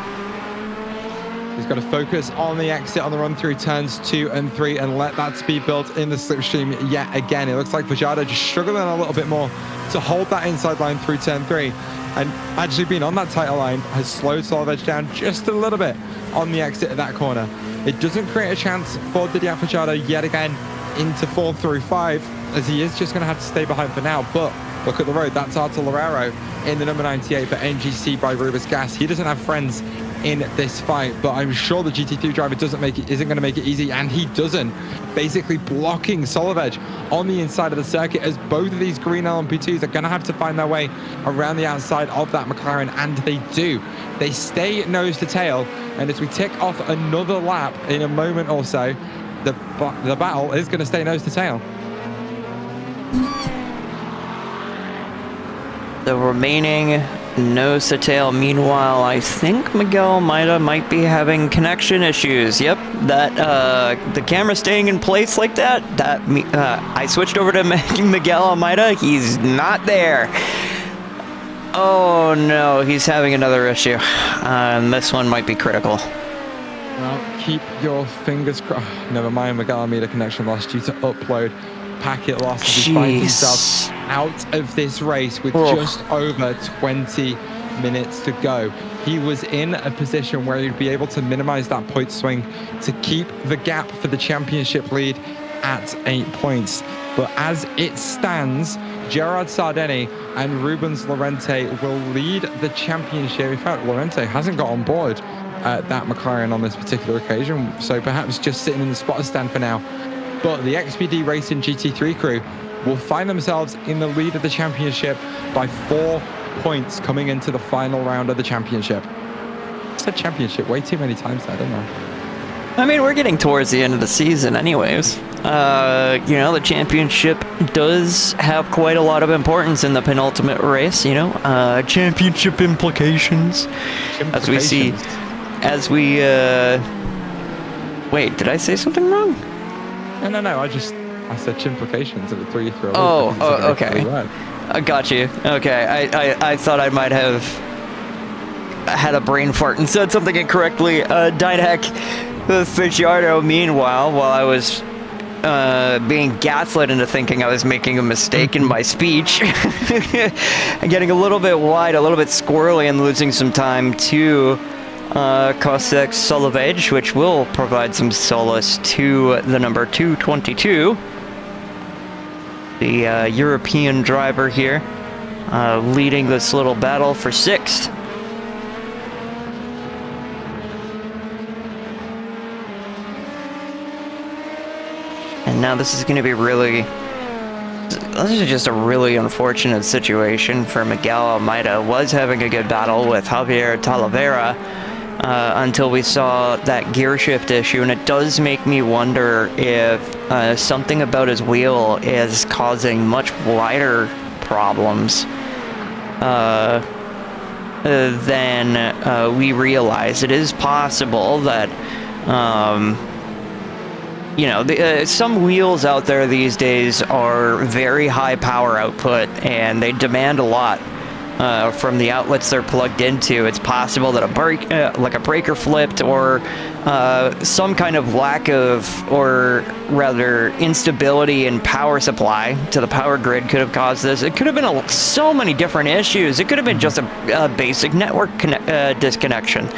He's got to focus on the exit on the run through turns 2 and 3 and let that speed build in the slipstream yet again. It looks like Fajardo just struggling a little bit more to hold that inside line through turn 3. And actually being on that tighter line has slowed Solovej down just a little bit on the exit of that corner. It doesn't create a chance for Didier Fajardo yet again into 4 through 5, as he is just going to have to stay behind for now. But look at the road. That's Artillerero in the number 98 for NGC by Rubus Gas. He doesn't have friends in this fight, but I'm sure the GT3 driver isn't going to make it easy, and he doesn't. Basically blocking Solovej on the inside of the circuit, as both of these green LMP2s are going to have to find their way around the outside of that McLaren, and they do. They stay nose to tail, and as we tick off another lap in a moment or so, the battle is going to stay nose to tail. The remaining nose to tail. Meanwhile, I think Miguel Almeida might be having connection issues. Yep, that the camera staying in place like that. I switched over to Miguel Almeida. He's not there. Oh no, he's having another issue. And this one might be critical. Well, keep your fingers crossed. Never mind, Miguel Almeida connection lost due to upload. Packet lost as he finds himself out of this race with just over 20 minutes to go. He was in a position where he'd be able to minimize that point swing to keep the gap for the championship lead at 8 points. But as it stands, Gerard Sardeni and Rubens Lorente will lead the championship. In fact, Lorente hasn't got on board that McLaren on this particular occasion, so perhaps just sitting in the spotter stand for now. But the XPD Racing GT3 crew will find themselves in the lead of the championship by 4 points coming into the final round of the championship. I said championship way too many times there, didn't I? I mean, we're getting towards the end of the season anyways. You know, the championship does have quite a lot of importance in the penultimate race, you know, championship implications. As we see, wait, did I say something wrong? No, I said chimplications and it threw you through a loop. Oh, okay. I got you. Okay, I thought I might have had a brain fart and said something incorrectly. Didac Fajardo, meanwhile, while I was being gaslit into thinking I was making a mistake in my speech, and getting a little bit wide, a little bit squirrely, and losing some time to Caustic Solovej, which will provide some solace to the number 222. The European driver here, leading this little battle for 6th. And now this is going to be this is just a really unfortunate situation for Miguel Almeida. Was having a good battle with Javier Talavera until we saw that gear shift issue, and it does make me wonder if something about his wheel is causing much wider problems than we realize. It is possible that you know, some wheels out there these days are very high power output and they demand a lot. from the outlets they're plugged into. It's possible that a breaker flipped, or some kind of lack of, or rather instability in power supply to the power grid could have caused this. It could have been so many different issues. It could have been just a basic network disconnection.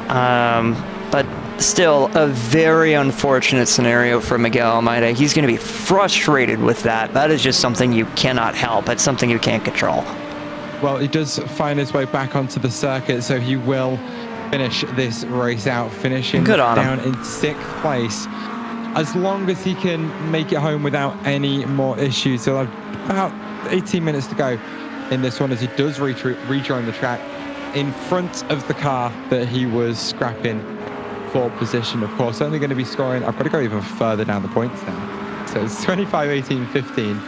But still, a very unfortunate scenario for Miguel Almeida. He's going to be frustrated with that. That is just something you cannot help. It's something you can't control. Well, he does find his way back onto the circuit, so he will finish this race out, finishing down in 6th place. As long as he can make it home without any more issues, he'll have about 18 minutes to go in this one as he does rejoin the track in front of the car that he was scrapping for position. Of course, only going to be scoring, I've got to go even further down the points now. So it's 25, 18, 15,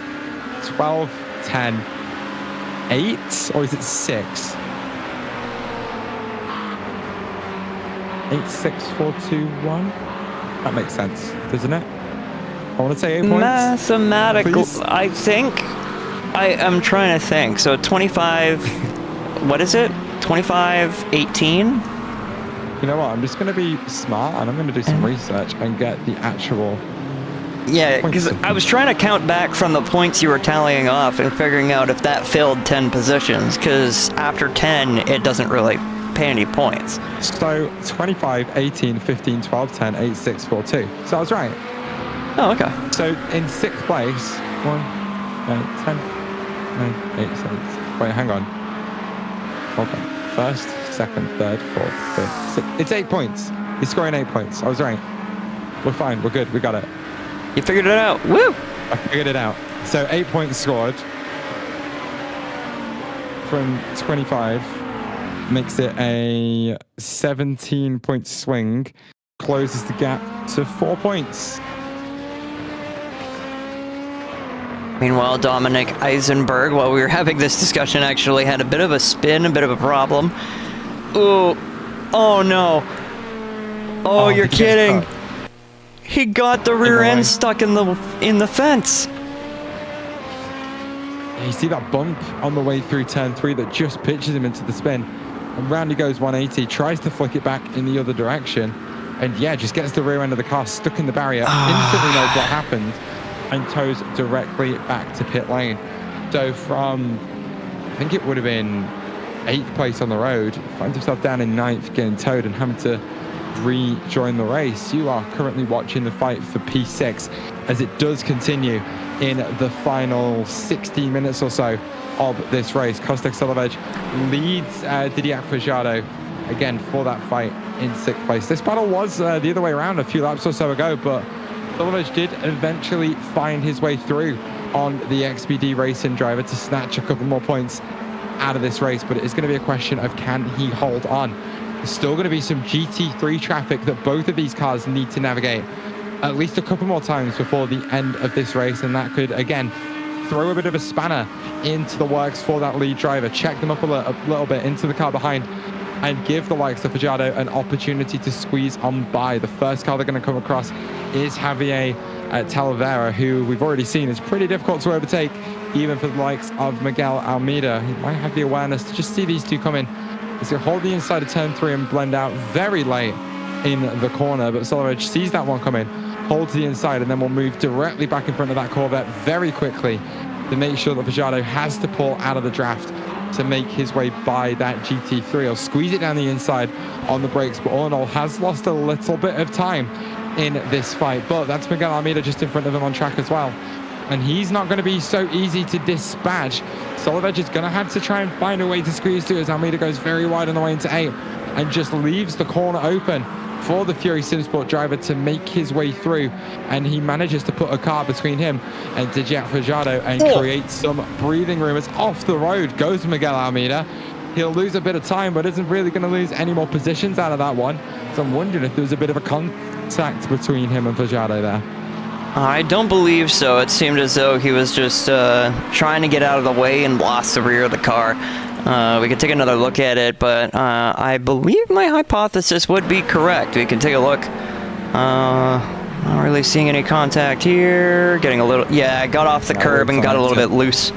12, 10, 8, or is it 6? 8, 6, 4, 2, 1. That makes sense, doesn't it? I want to say 8 points. Mathematical, I think. I'm trying to think. So 25, what is it? 25, 18? You know what? I'm just going to be smart and I'm going to do some research and get the actual. Yeah, because I was trying to count back from the points you were tallying off and figuring out if that filled 10 positions, because after 10, it doesn't really pay any points. So 25, 18, 15, 12, 10, 8, 6, 4, 2. So I was right. Oh, okay. So in 6th place, 1, 9, 10, 9, 8, 7. Wait, hang on. Hold on. 1st, 2nd, 3rd, 4th, 5th, 6th. It's 8 points. He's scoring 8 points. I was right. We're fine. We're good. We got it. You figured it out. Woo! I figured it out. So 8 points scored from 25 makes it a 17-point swing, closes the gap to 4 points. Meanwhile, Dominic Eisenberg, while we were having this discussion, actually had a bit of a spin, a bit of a problem. Ooh. Oh, no. Oh, you're kidding. He got the rear end stuck in the fence. You see that bump on the way through turn 3 that just pitches him into the spin. And round he goes 180, tries to flick it back in the other direction. And yeah, just gets the rear end of the car stuck in the barrier, instantly knows what happened, and tows directly back to pit lane. So from, I think it would have been 8th place on the road, finds himself down in 9th, getting towed and having to rejoin the race. You are currently watching the fight for P6 as it does continue in the final 60 minutes or so of this race. Kostek Solovej leads Didier Fajardo again for that fight in 6th place. This battle was the other way around a few laps or so ago, but Solovej did eventually find his way through on the XPD racing driver to snatch a couple more points out of this race, but it is going to be a question of can he hold on. There's still going to be some GT3 traffic that both of these cars need to navigate at least a couple more times before the end of this race, and that could again throw a bit of a spanner into the works for that lead driver, check them up a little bit into the car behind, and give the likes of Fajardo an opportunity to squeeze on by. The first car they're going to come across is Javier Talavera, who we've already seen is pretty difficult to overtake, even for the likes of Miguel Almeida. He might have the awareness to just see these two come in. He's going to hold the inside of turn 3 and blend out very late in the corner, but Solovej sees that one coming, holds the inside, and then will move directly back in front of that Corvette very quickly to make sure that Fajardo has to pull out of the draft to make his way by that GT3. He'll squeeze it down the inside on the brakes, but all in all has lost a little bit of time in this fight. But that's Miguel Almeida just in front of him on track as well, and he's not going to be so easy to dispatch. Solovej is going to have to try and find a way to squeeze through as Almeida goes very wide on the way into 8 and just leaves the corner open for the Fury Simsport driver to make his way through, and he manages to put a car between him and Didier Fajardo and create some breathing room. As off the road goes Miguel Almeida. He'll lose a bit of time, but isn't really going to lose any more positions out of that one. So I'm wondering if there was a bit of a contact between him and Fajardo there. I don't believe so. It seemed as though he was just trying to get out of the way and lost the rear of the car. We could take another look at it, but I believe my hypothesis would be correct. We can take a look. Not really seeing any contact here. Getting a little, yeah, got off the curb and got a little bit loose.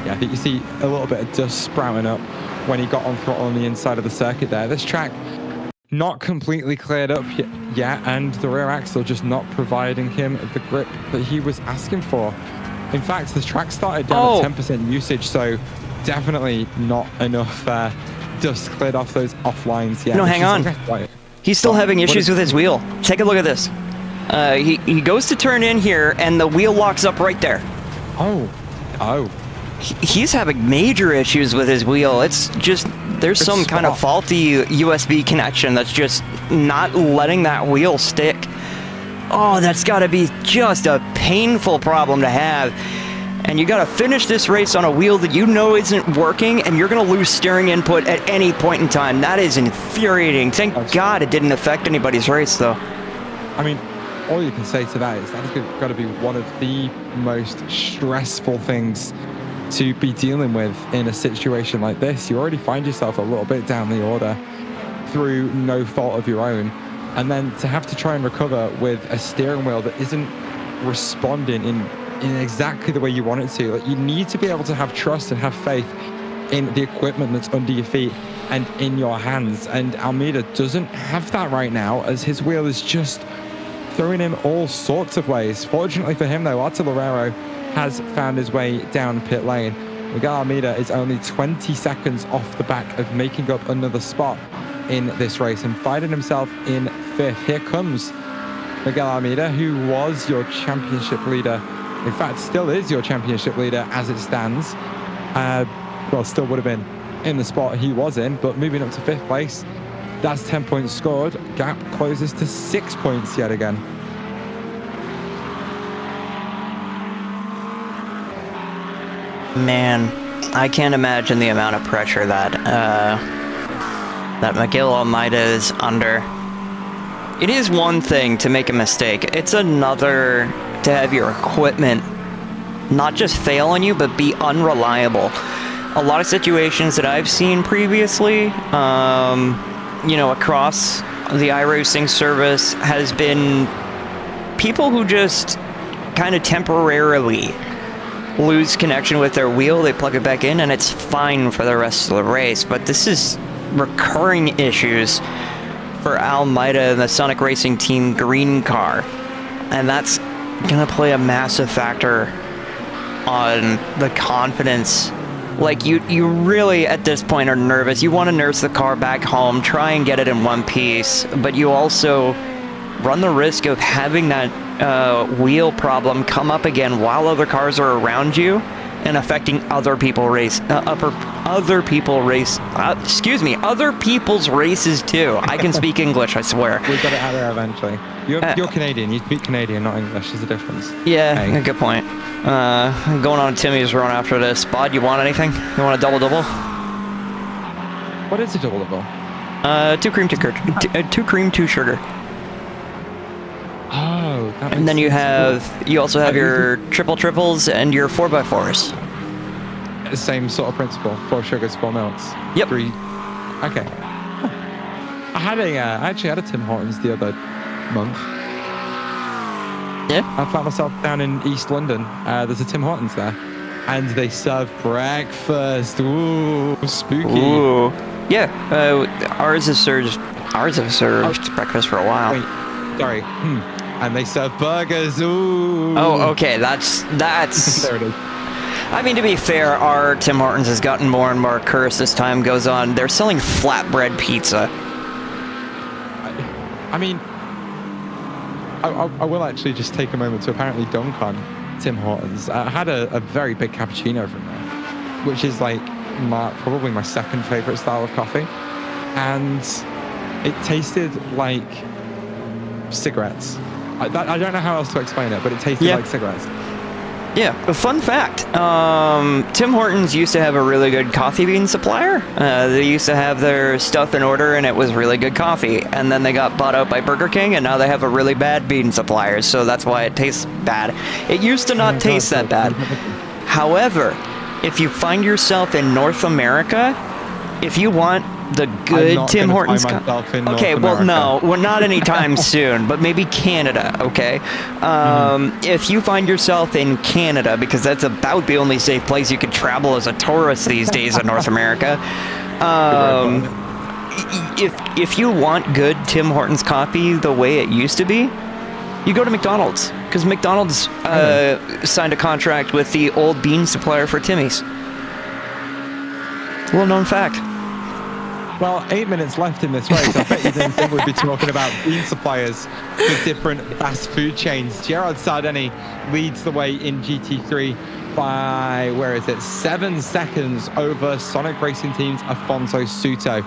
Yeah, I think you see a little bit of dust sprouting up when he got on throttle on the inside of the circuit there. This track not completely cleared up yet, and the rear axle just not providing him the grip that he was asking for. In fact, the track started down at 10% usage, so definitely not enough dust cleared off those offlines yet. No, hang on. He's still having issues with his wheel. Take a look at this. He goes to turn in here, and the wheel locks up right there. Oh. He's having major issues with his wheel. It's just, there's some kind of faulty USB connection that's just not letting that wheel stick. Oh, that's got to be just a painful problem to have. And you got to finish this race on a wheel that you know isn't working, and you're going to lose steering input at any point in time. That is infuriating. Thank God it didn't affect anybody's race, though. I mean, all you can say to that is that's got to be one of the most stressful things to be dealing with in a situation like this. You already find yourself a little bit down the order through no fault of your own, and then to have to try and recover with a steering wheel that isn't responding in exactly the way you want it to. Like, you need to be able to have trust and have faith in the equipment that's under your feet and in your hands, and Almeida doesn't have that right now, as his wheel is just throwing him all sorts of ways. Fortunately for him though, Artillerero has found his way down pit lane. Miguel Almeida is only 20 seconds off the back of making up another spot in this race and finding himself in 5th. Here comes Miguel Almeida, who was your championship leader. In fact, still is your championship leader as it stands. Well, still would have been in the spot he was in, but moving up to 5th place, that's 10 points scored. Gap closes to 6 points yet again. Man, I can't imagine the amount of pressure that Miguel Almeida is under. It is one thing to make a mistake. It's another to have your equipment not just fail on you, but be unreliable. A lot of situations that I've seen previously, across the iRacing service has been people who just kind of temporarily lose connection with their wheel, they plug it back in, and it's fine for the rest of the race. But this is recurring issues for Almeida and the Sonic Racing Team green car, and that's gonna play a massive factor on the confidence. Like, you really at this point are nervous. You want to nurse the car back home, try and get it in one piece, but you also run the risk of having that wheel problem come up again while other cars are around you and affecting other people's races too. I can speak English, I swear. We've got it out there eventually. You're Canadian. You speak Canadian, not English. There's a difference. Yeah, hey. Good point. Going on Timmy's run after this. Bod, you want anything? You want a double-double? What is a double-double? 2 cream, 2 cream, 2 sugar. Oh, that makes and then sense. you also have your triples and your 4x4s. The same sort of principle. 4 sugars, 4 milks. Yep. 3. Okay. I actually had a Tim Hortons the other month. Yeah. I found myself down in East London. There's a Tim Hortons there, and they serve breakfast. Ooh, spooky. Ooh. Yeah. Ours have served breakfast for a while. Wait. Sorry. And they serve burgers. Ooh. Oh, okay. That's. There it is. I mean, to be fair, our Tim Hortons has gotten more and more cursed as time goes on. They're selling flatbread pizza. I mean, I will actually just take a moment to apparently dunk on Tim Hortons. I had a very big cappuccino from there, which is like probably my second favorite style of coffee. And it tasted like cigarettes. I don't know how else to explain it, but it tasted like cigarettes. Yeah, a fun fact. Tim Hortons used to have a really good coffee bean supplier. They used to have their stuff in order, and it was really good coffee. And then they got bought out by Burger King, and now they have a really bad bean supplier, so that's why it tastes bad. It used to not taste that bad. However, if you find yourself in North America, if you want the good Tim Hortons. Okay, well, no, well, not anytime soon, but maybe Canada. Okay, if you find yourself in Canada, because that's about the only safe place you could travel as a tourist these days in North America. If you want good Tim Hortons coffee the way it used to be, you go to McDonald's, because McDonald's signed a contract with the old bean supplier for Timmy's. Little known fact. Well, 8 minutes left in this race. I bet you didn't think we'd be talking about bean suppliers for different fast food chains. Gerard Sardeni leads the way in GT3 by, 7 seconds over Sonic Racing Team's Afonso Souto.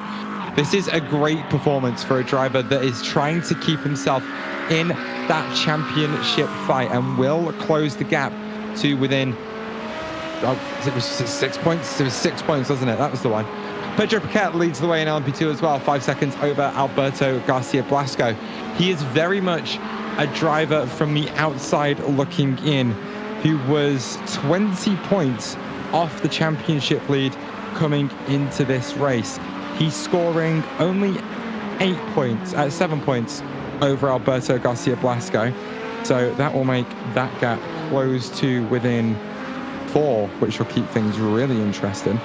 This is a great performance for a driver that is trying to keep himself in that championship fight and will close the gap to within, it was 6 points? It was 6 points, wasn't it? That was the one. Pedro Piquet leads the way in LMP2 as well, 5 seconds over Alberto Garcia Blasco. He is very much a driver from the outside looking in, who was 20 points off the championship lead coming into this race. He's scoring only 7 points over Alberto Garcia Blasco. So that will make that gap close to within 4, which will keep things really interesting.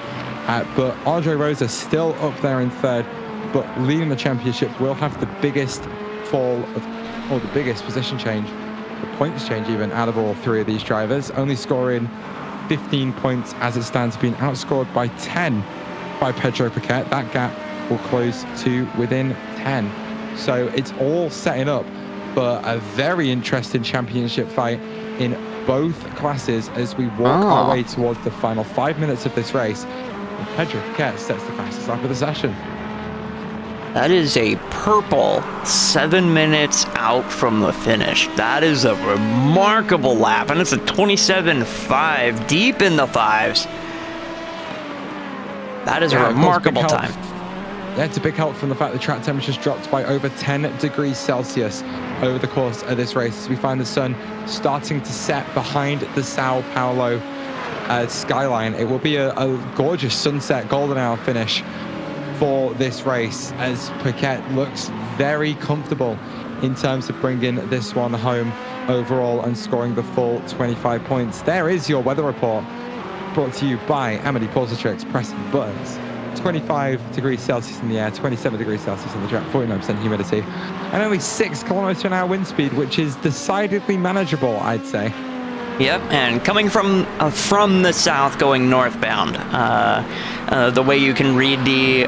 But Andre Rosa still up there in 3rd, but leading the championship will have the biggest fall of, or the biggest position change, the points change even, out of all 3 of these drivers, only scoring 15 points as it stands, being outscored by 10 by Pedro Piquet. That gap will close to within 10. So it's all setting up for a very interesting championship fight in both classes as we walk our way towards the final 5 minutes of this race. And Pedro Piquet sets the fastest lap of the session. That is a purple 7 minutes out from the finish. That is a remarkable lap, and it's a 27.5, deep in the 5s. That is a remarkable time. Yeah, it's a big help from the fact the track temperature's dropped by over 10 degrees Celsius over the course of this race, as we find the sun starting to set behind the Sao Paulo skyline. It will be a gorgeous sunset golden hour finish for this race, as Piquet looks very comfortable in terms of bringing this one home overall and scoring the full 25 points. There is your weather report, brought to you by Amity Pulsatrix. Pressing buttons. 25 degrees Celsius in the air, 27 degrees Celsius on the track, 49% humidity, and only 6 kilometers an hour wind speed, which is decidedly manageable, I'd say. Yep, and coming from the south going northbound, the way you can read the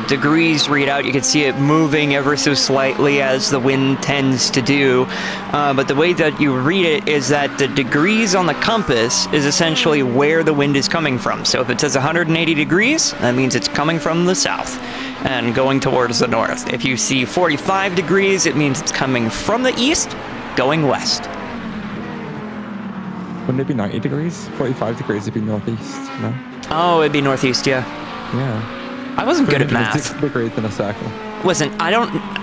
degrees readout, you can see it moving ever so slightly as the wind tends to do, but the way that you read it is that the degrees on the compass is essentially where the wind is coming from. So if it says 180 degrees, that means it's coming from the south and going towards the north. If you see 45 degrees, it means it's coming from the east, going west. Wouldn't it be 90 degrees? 45 degrees would be northeast, no? Oh, it'd be northeast, yeah. Yeah. I wasn't good at math. 6 degrees in a circle. Listen,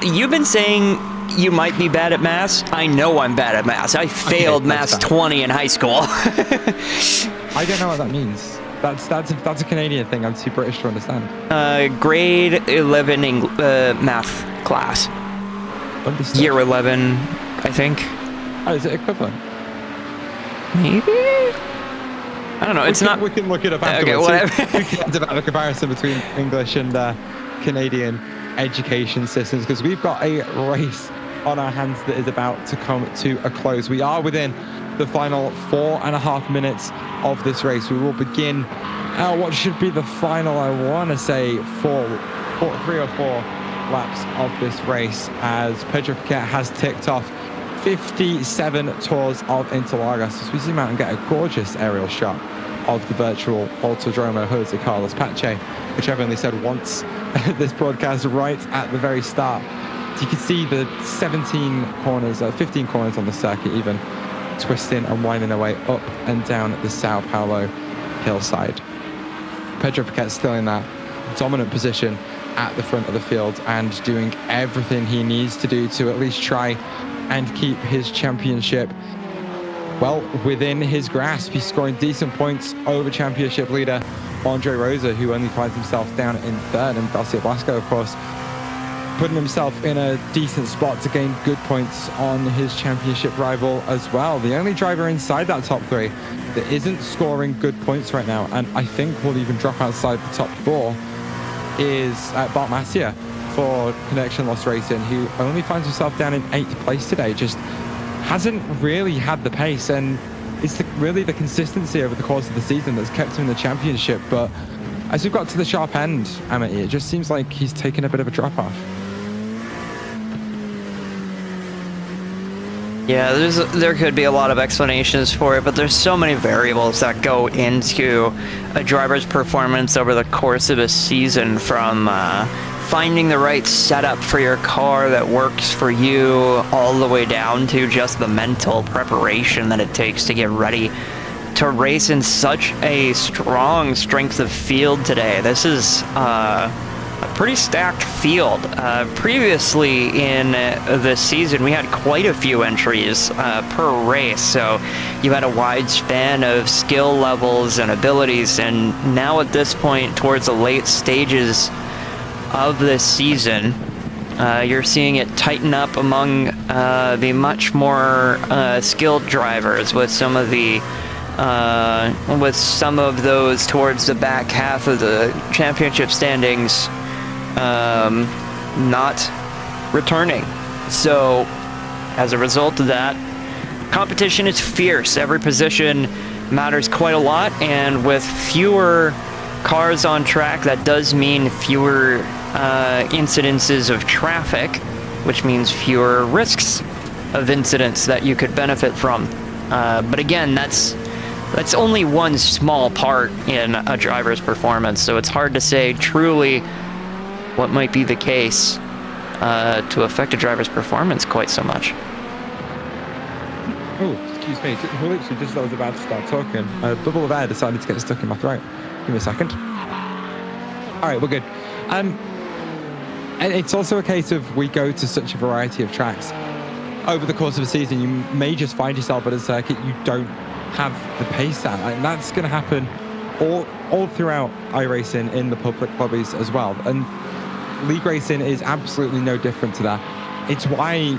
you've been saying you might be bad at math. I know I'm bad at math. I failed math 20 in high school. I don't know what that means. That's a Canadian thing. I'm too British to understand. Grade 11 math class. Understood. Year 11, I think. Oh, is it equivalent? Maybe? I don't know. We can look it up afterwards. Okay, whatever. We can develop a comparison between English and Canadian education systems, because we've got a race on our hands that is about to come to a close. We are within the final 4.5 minutes of this race. We will begin what should be the final, I want to say, 3 or 4 laps of this race, as Pedro Piquet has ticked off 57 tours of Interlagos. As we zoom out and get a gorgeous aerial shot of the virtual Autodromo Jose Carlos Pace, which I've only said once this broadcast right at the very start. So you can see the 15 corners on the circuit, even twisting and winding their way up and down the Sao Paulo hillside. Pedro Piquet still in that dominant position at the front of the field and doing everything he needs to do to at least try and keep his championship well within his grasp. He's scoring decent points over championship leader Andre Rosa, who only finds himself down in third, and Garcia Blasco, of course, putting himself in a decent spot to gain good points on his championship rival as well. The only driver inside that top three that isn't scoring good points right now, and I think will even drop outside the top four, is Bart Mattia for Connection Lost Racing, who only finds himself down in 8th place today. Just hasn't really had the pace, and it's really the consistency over the course of the season that's kept him in the championship. But as we've got to the sharp end, Amity, it just seems like he's taken a bit of a drop off. Yeah, there could be a lot of explanations for it, but there's so many variables that go into a driver's performance over the course of a season, from finding the right setup for your car that works for you, all the way down to just the mental preparation that it takes to get ready to race in such a strong strength of field today. This is a pretty stacked field. Previously in this season, we had quite a few entries per race, so you had a wide span of skill levels and abilities, and now at this point, towards the late stages of this season, you're seeing it tighten up among the much more skilled drivers, with some of those towards the back half of the championship standings not returning. So as a result of that, competition is fierce. Every position matters quite a lot, and with fewer cars on track, that does mean fewer incidences of traffic, which means fewer risks of incidents that you could benefit from. But again, that's only one small part in a driver's performance, so it's hard to say truly what might be the case to affect a driver's performance quite so much. Oh, excuse me. Literally, just as I was about to start talking, a bubble of air decided to get stuck in my throat. Give me a second. All right, we're good. And it's also a case of we go to such a variety of tracks. Over the course of a season, you may just find yourself at a circuit you don't have the pace at. And that's going to happen all throughout iRacing in the public lobbies as well. And league racing is absolutely no different to that. It's why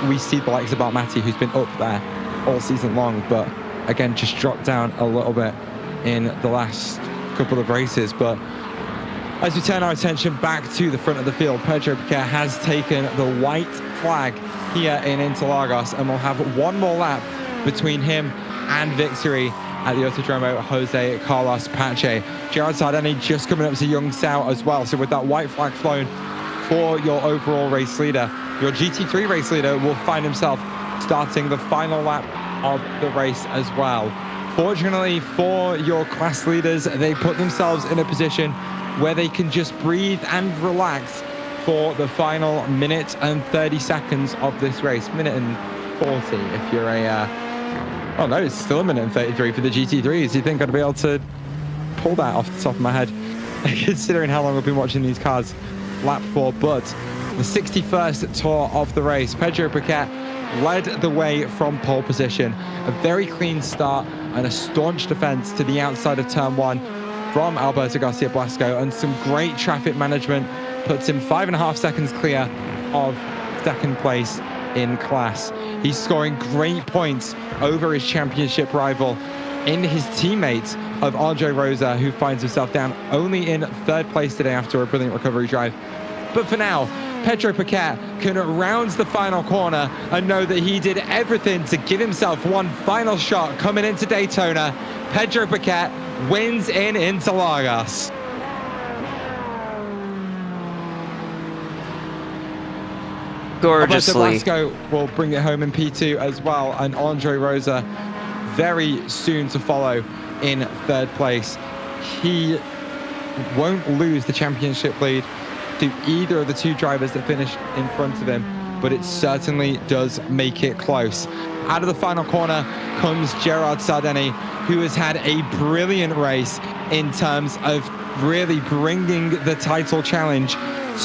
we see the likes of Bart Matty, who's been up there all season long, but again, just dropped down a little bit in the last couple of races. But as we turn our attention back to the front of the field, Pedro Piquet has taken the white flag here in Interlagos, and we'll have one more lap between him and victory at the Autodromo Jose Carlos Pace. Gerard Sardeni just coming up to Young Sao as well. So with that white flag flown for your overall race leader, your GT3 race leader will find himself starting the final lap of the race as well. Fortunately for your class leaders, they put themselves in a position where they can just breathe and relax for the final minute and 30 seconds of this race. Minute and 40 if you're oh no, it's still a minute and 33 for the GT3s. You think I'd be able to pull that off the top of my head, considering how long I've been watching these cars lap for. But the 61st tour of the race, Pedro Piquet led the way from pole position. A very clean start and a staunch defense to the outside of turn one from Alberto Garcia Blasco, and some great traffic management puts him 5.5 seconds clear of second place in class. He's scoring great points over his championship rival in his teammate of Andre Rosa, who finds himself down only in third place today after a brilliant recovery drive. But for now, Pedro Piquet can round the final corner and know that he did everything to give himself one final shot coming into Daytona. Pedro Piquet wins in Interlagos. Gorgeously. Alberto Blasco will bring it home in P2 as well, and Andre Rosa very soon to follow in third place. He won't lose the championship lead to either of the two drivers that finished in front of him, but it certainly does make it close. Out of the final corner comes Gerard Sardeni, who has had a brilliant race in terms of really bringing the title challenge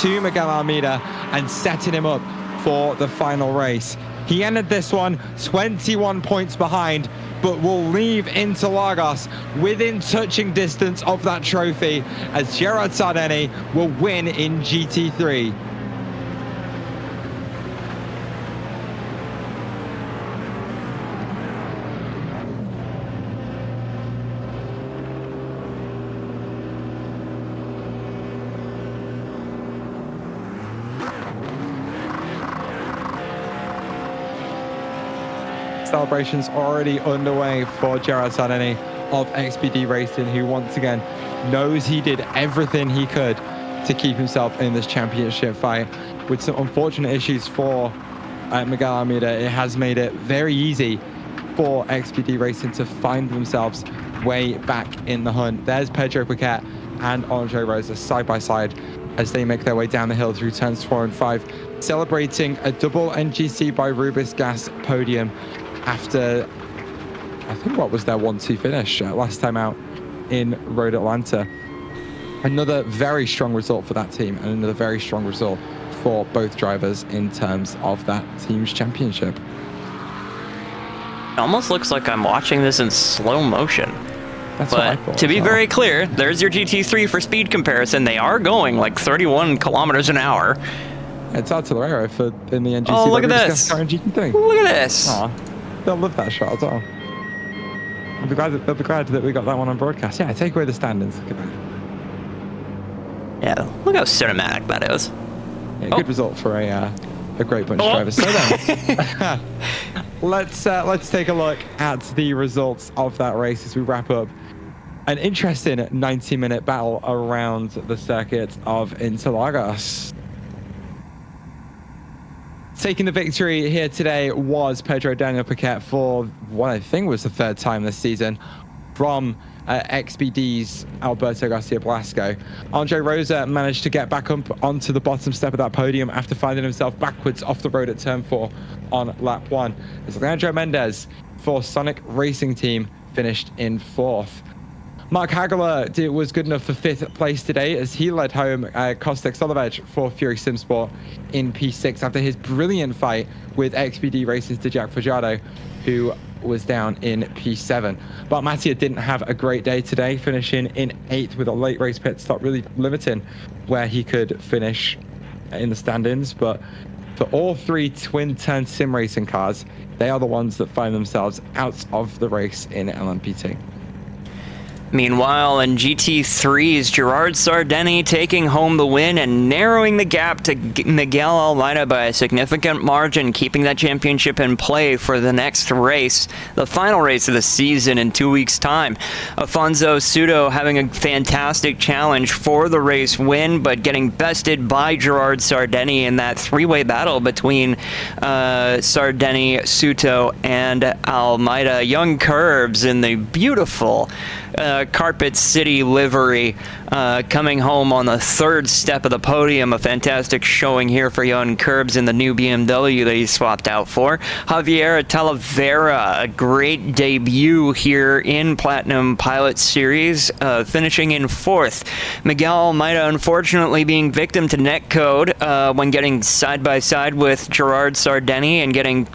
to Miguel Almeida and setting him up for the final race. He ended this one 21 points behind, but will leave Interlagos within touching distance of that trophy as Gerard Sardeni will win in GT3. Celebrations already underway for Gerard Sardeni of XPD Racing, who once again knows he did everything he could to keep himself in this championship fight. With some unfortunate issues for Miguel Almeida, it has made it very easy for XPD Racing to find themselves way back in the hunt. There's Pedro Piquet and Andre Rosa side by side as they make their way down the hill through turns 4 and 5, celebrating a double NGC by Rubis Gas podium after, I think, what was their 1-2 finish last time out in Road Atlanta. Another very strong result for that team and another very strong result for both drivers in terms of that team's championship. It almost looks like I'm watching this in slow motion. That's what I thought. To be very clear, there's your GT3 for speed comparison. They are going like 31 kilometers an hour. It's Artillero in the NGC. Oh, look at this. Look at this. Aww. They'll love that shot as well. They'll be glad that we got that one on broadcast. Yeah, take away the standings. Look at that. Yeah, look how cinematic that is. Yeah, good result for a great bunch of drivers. So then, let's take a look at the results of that race as we wrap up an interesting 90-minute battle around the circuit of Interlagos. Taking the victory here today was Pedro Daniel Piquet for what I think was the third time this season from XPD's Alberto Garcia Blasco. Andre Rosa managed to get back up onto the bottom step of that podium after finding himself backwards off the road at turn 4 on lap 1. As Leandro Mendez for Sonic Racing Team finished in 4th. Mark Hagler was good enough for 5th place today as he led home Kostek Solovej for Fury Simsport in P6 after his brilliant fight with XPD Racing's Dijak Fajardo, who was down in P7. But Mattia didn't have a great day today, finishing in 8th with a late race pit stop, really limiting where he could finish in the standings. But for all 3 twin-turn sim racing cars, they are the ones that find themselves out of the race in LMP2. Meanwhile, in GT3's Gerard Sardeni taking home the win and narrowing the gap to Miguel Almeida by a significant margin, keeping that championship in play for the next race, the final race of the season in 2 weeks' time. Afonso Sudo having a fantastic challenge for the race win, but getting bested by Gerard Sardeni in that three-way battle between Sardeni, Suto, and Almeida. Young Curbs in the beautiful Carpet City livery coming home on the 3rd step of the podium. A fantastic showing here for Young Curbs in the new BMW that he swapped out for. Javier Talavera, a great debut here in Platinum Pilot Series, finishing in 4th. Miguel Almeida unfortunately being victim to netcode when getting side by side with Gerard Sardeni and getting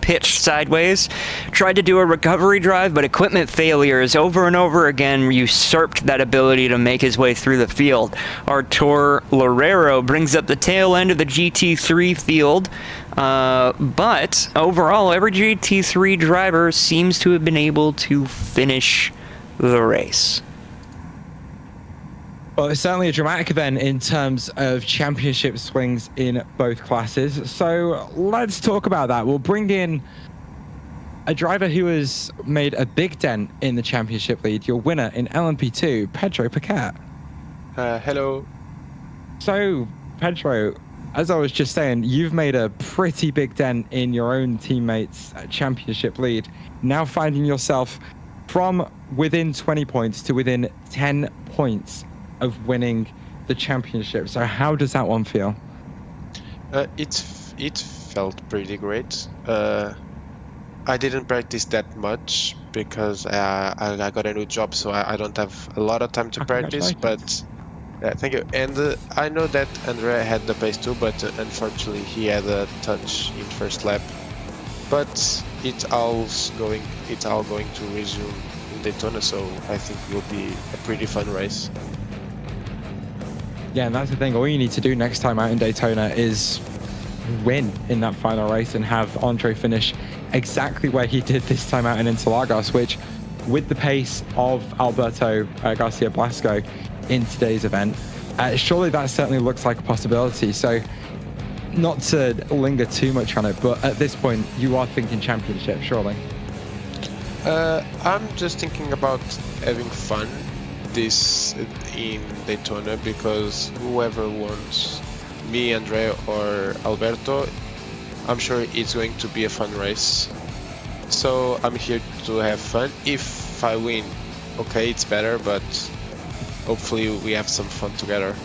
pitched sideways. Tried to do a recovery drive, but equipment failures over and over again usurped that ability to make his way through the field. Artur Loureiro brings up the tail end of the GT3 field, but overall, every GT3 driver seems to have been able to finish the race. Well, it's certainly a dramatic event in terms of championship swings in both classes. So let's talk about that. We'll bring in a driver who has made a big dent in the championship lead, your winner in LMP2, Pedro Piquet. Hello. So, Pedro, as I was just saying, you've made a pretty big dent in your own teammates' championship lead, now finding yourself from within 20 points to within 10 points of winning the championship. So how does that one feel? It felt pretty great. I didn't practice that much because I got a new job, so I don't have a lot of time to practice. But thank you. And I know that Andrea had the pace too, but unfortunately he had a touch in first lap but it's all going to resume in Daytona, so I think it will be a pretty fun race. Yeah, and that's the thing. All you need to do next time out in Daytona is win in that final race and have Andre finish exactly where he did this time out in Interlagos, which, with the pace of Alberto Garcia Blasco in today's event, surely that certainly looks like a possibility. So, not to linger too much on it, but at this point, you are thinking championship, surely. I'm just thinking about having fun this in Daytona, because whoever wants, me, Andre, or Alberto, I'm sure it's going to be a fun race. So I'm here to have fun. If I win, okay, it's better, but hopefully we have some fun together.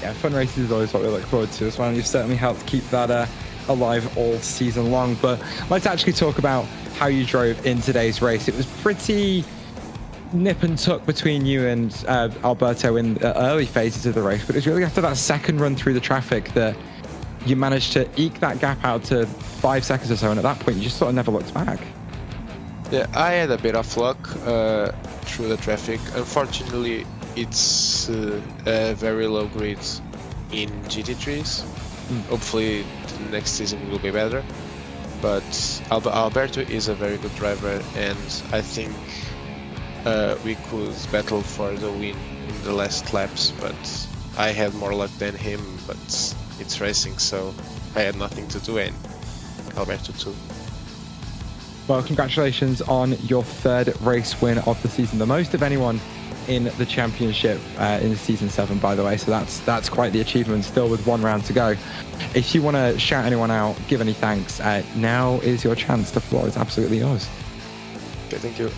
Yeah, fun races is always what we look forward to as well, and you've certainly helped keep that alive all season long. But let's actually talk about how you drove in today's race. It was pretty nip and tuck between you and Alberto in the early phases of the race, but it's really after that second run through the traffic that you managed to eke that gap out to 5 seconds or so, and at that point you just sort of never looked back. Yeah, I had a bit of luck through the traffic. Unfortunately, it's a very low grid in GT3s. Hopefully the next season will be better. But Alberto is a very good driver, and I think we could battle for the win in the last laps, but I had more luck than him, but it's racing, so I had nothing to do, and Alberto too. Well, congratulations on your third race win of the season, the most of anyone in the championship in season 7, by the way, so that's quite the achievement, still with 1 round to go. If you want to shout anyone out, give any thanks, now is your chance. The floor is absolutely yours. Okay, thank you.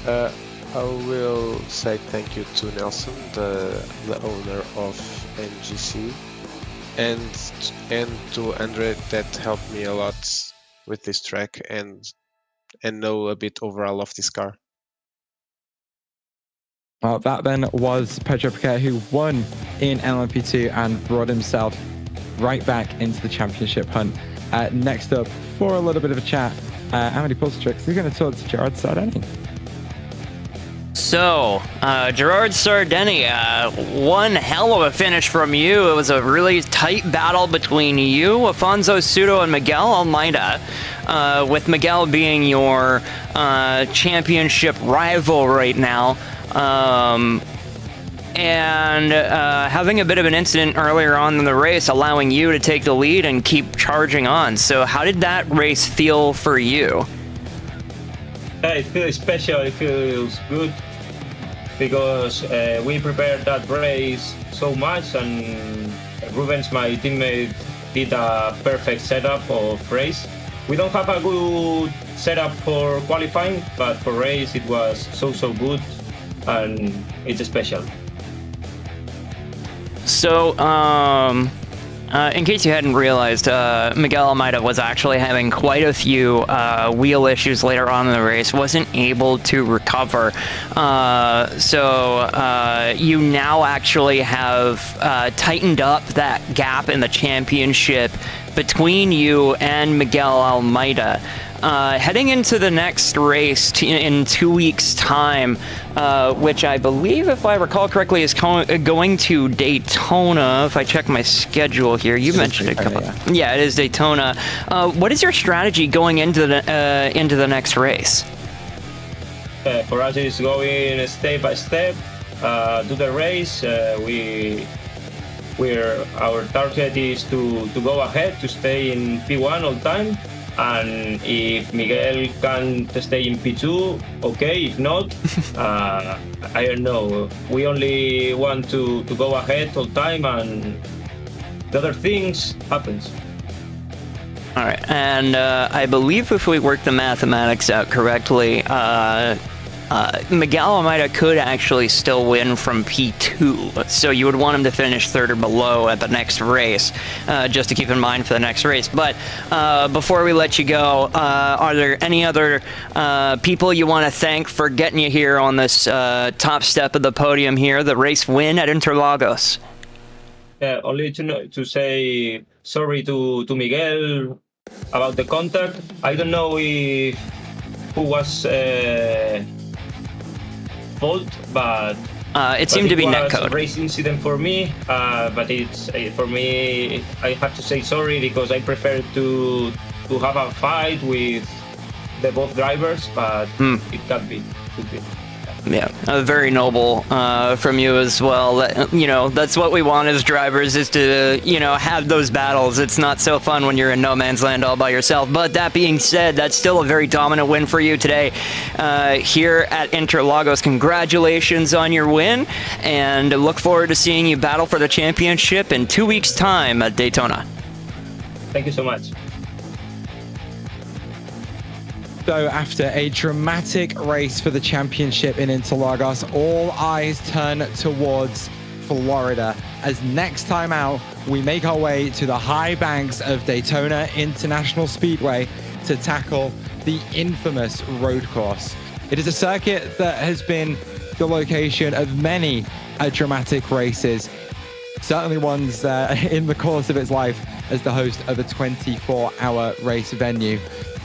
I will say thank you to Nelson, the owner of NGC, and to Andre that helped me a lot with this track and know a bit overall of this car. Well, that then was Pedro Piquet, who won in LMP2 and brought himself right back into the championship hunt. Next up, for a little bit of a chat, Amity Pulsatrix is going to talk to Gerard Sardeni. So, Gerard Sardeni, one hell of a finish from you. It was a really tight battle between you, Afonso Sudo, and Miguel Almeida, with Miguel being your championship rival right now. And having a bit of an incident earlier on in the race, allowing you to take the lead and keep charging on. So how did that race feel for you? It feels special, it feels good, because we prepared that race so much, and Rubens, my teammate, did a perfect setup of race. We don't have a good setup for qualifying, but for race it was so good, and it's special. So, in case you hadn't realized, Miguel Almeida was actually having quite a few wheel issues later on in the race, wasn't able to recover. So you now actually have tightened up that gap in the championship between you and Miguel Almeida. Heading into the next race in 2 weeks' time, which I believe, if I recall correctly, is going to Daytona. If I check my schedule here, you mentioned it a couple. Yeah, it is Daytona. What is your strategy going into the next race? For us, it's going step by step. Do the race. Our target is to go ahead, to stay in P1 all time. And if Miguel can stay in P2, okay. If not, I don't know. We only want to go ahead all time, and the other things happens. All right, and I believe if we work the mathematics out correctly, Miguel Almeida could actually still win from P2, so you would want him to finish 3rd or below at the next race, just to keep in mind for the next race. But before we let you go, are there any other people you want to thank for getting you here on this top step of the podium here, the race win at Interlagos? Only to say sorry to Miguel about the contact. I don't know if who was fault, but it seemed to be it was netcode. a race incident for me. But it's for me. I have to say sorry because I prefer to have a fight with the both drivers, but it could be. Yeah, very noble from you as well. That's what we want as drivers, is to, have those battles. It's not so fun when you're in no man's land all by yourself. But that being said, that's still a very dominant win for you today here at Interlagos. Congratulations on your win, and look forward to seeing you battle for the championship in 2 weeks' time at Daytona. Thank you so much. So after a dramatic race for the championship in Interlagos, all eyes turn towards Florida, as next time out, we make our way to the high banks of Daytona International Speedway to tackle the infamous road course. It is a circuit that has been the location of many dramatic races, certainly ones in the course of its life as the host of a 24-hour race venue.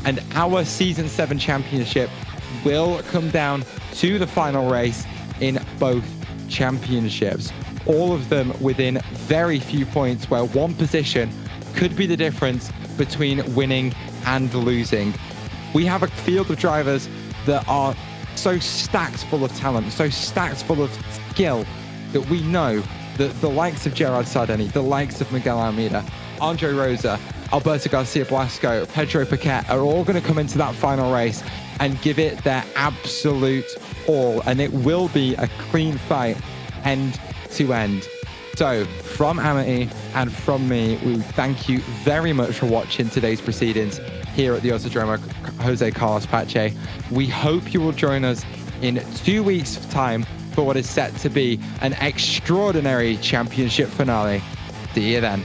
And our Season 7 championship will come down to the final race in both championships. All of them within very few points, where one position could be the difference between winning and losing. We have a field of drivers that are so stacked full of talent, so stacked full of skill, that we know that the likes of Gerard Sardini, the likes of Miguel Almeida, Andre Rosa, Alberto Garcia Blasco, Pedro Paquette are all going to come into that final race and give it their absolute all. And it will be a clean fight end to end. So from Amity and from me, we thank you very much for watching today's proceedings here at the Autodromo Jose Carlos Pace. We hope you will join us in 2 weeks' time for what is set to be an extraordinary championship finale. See you then.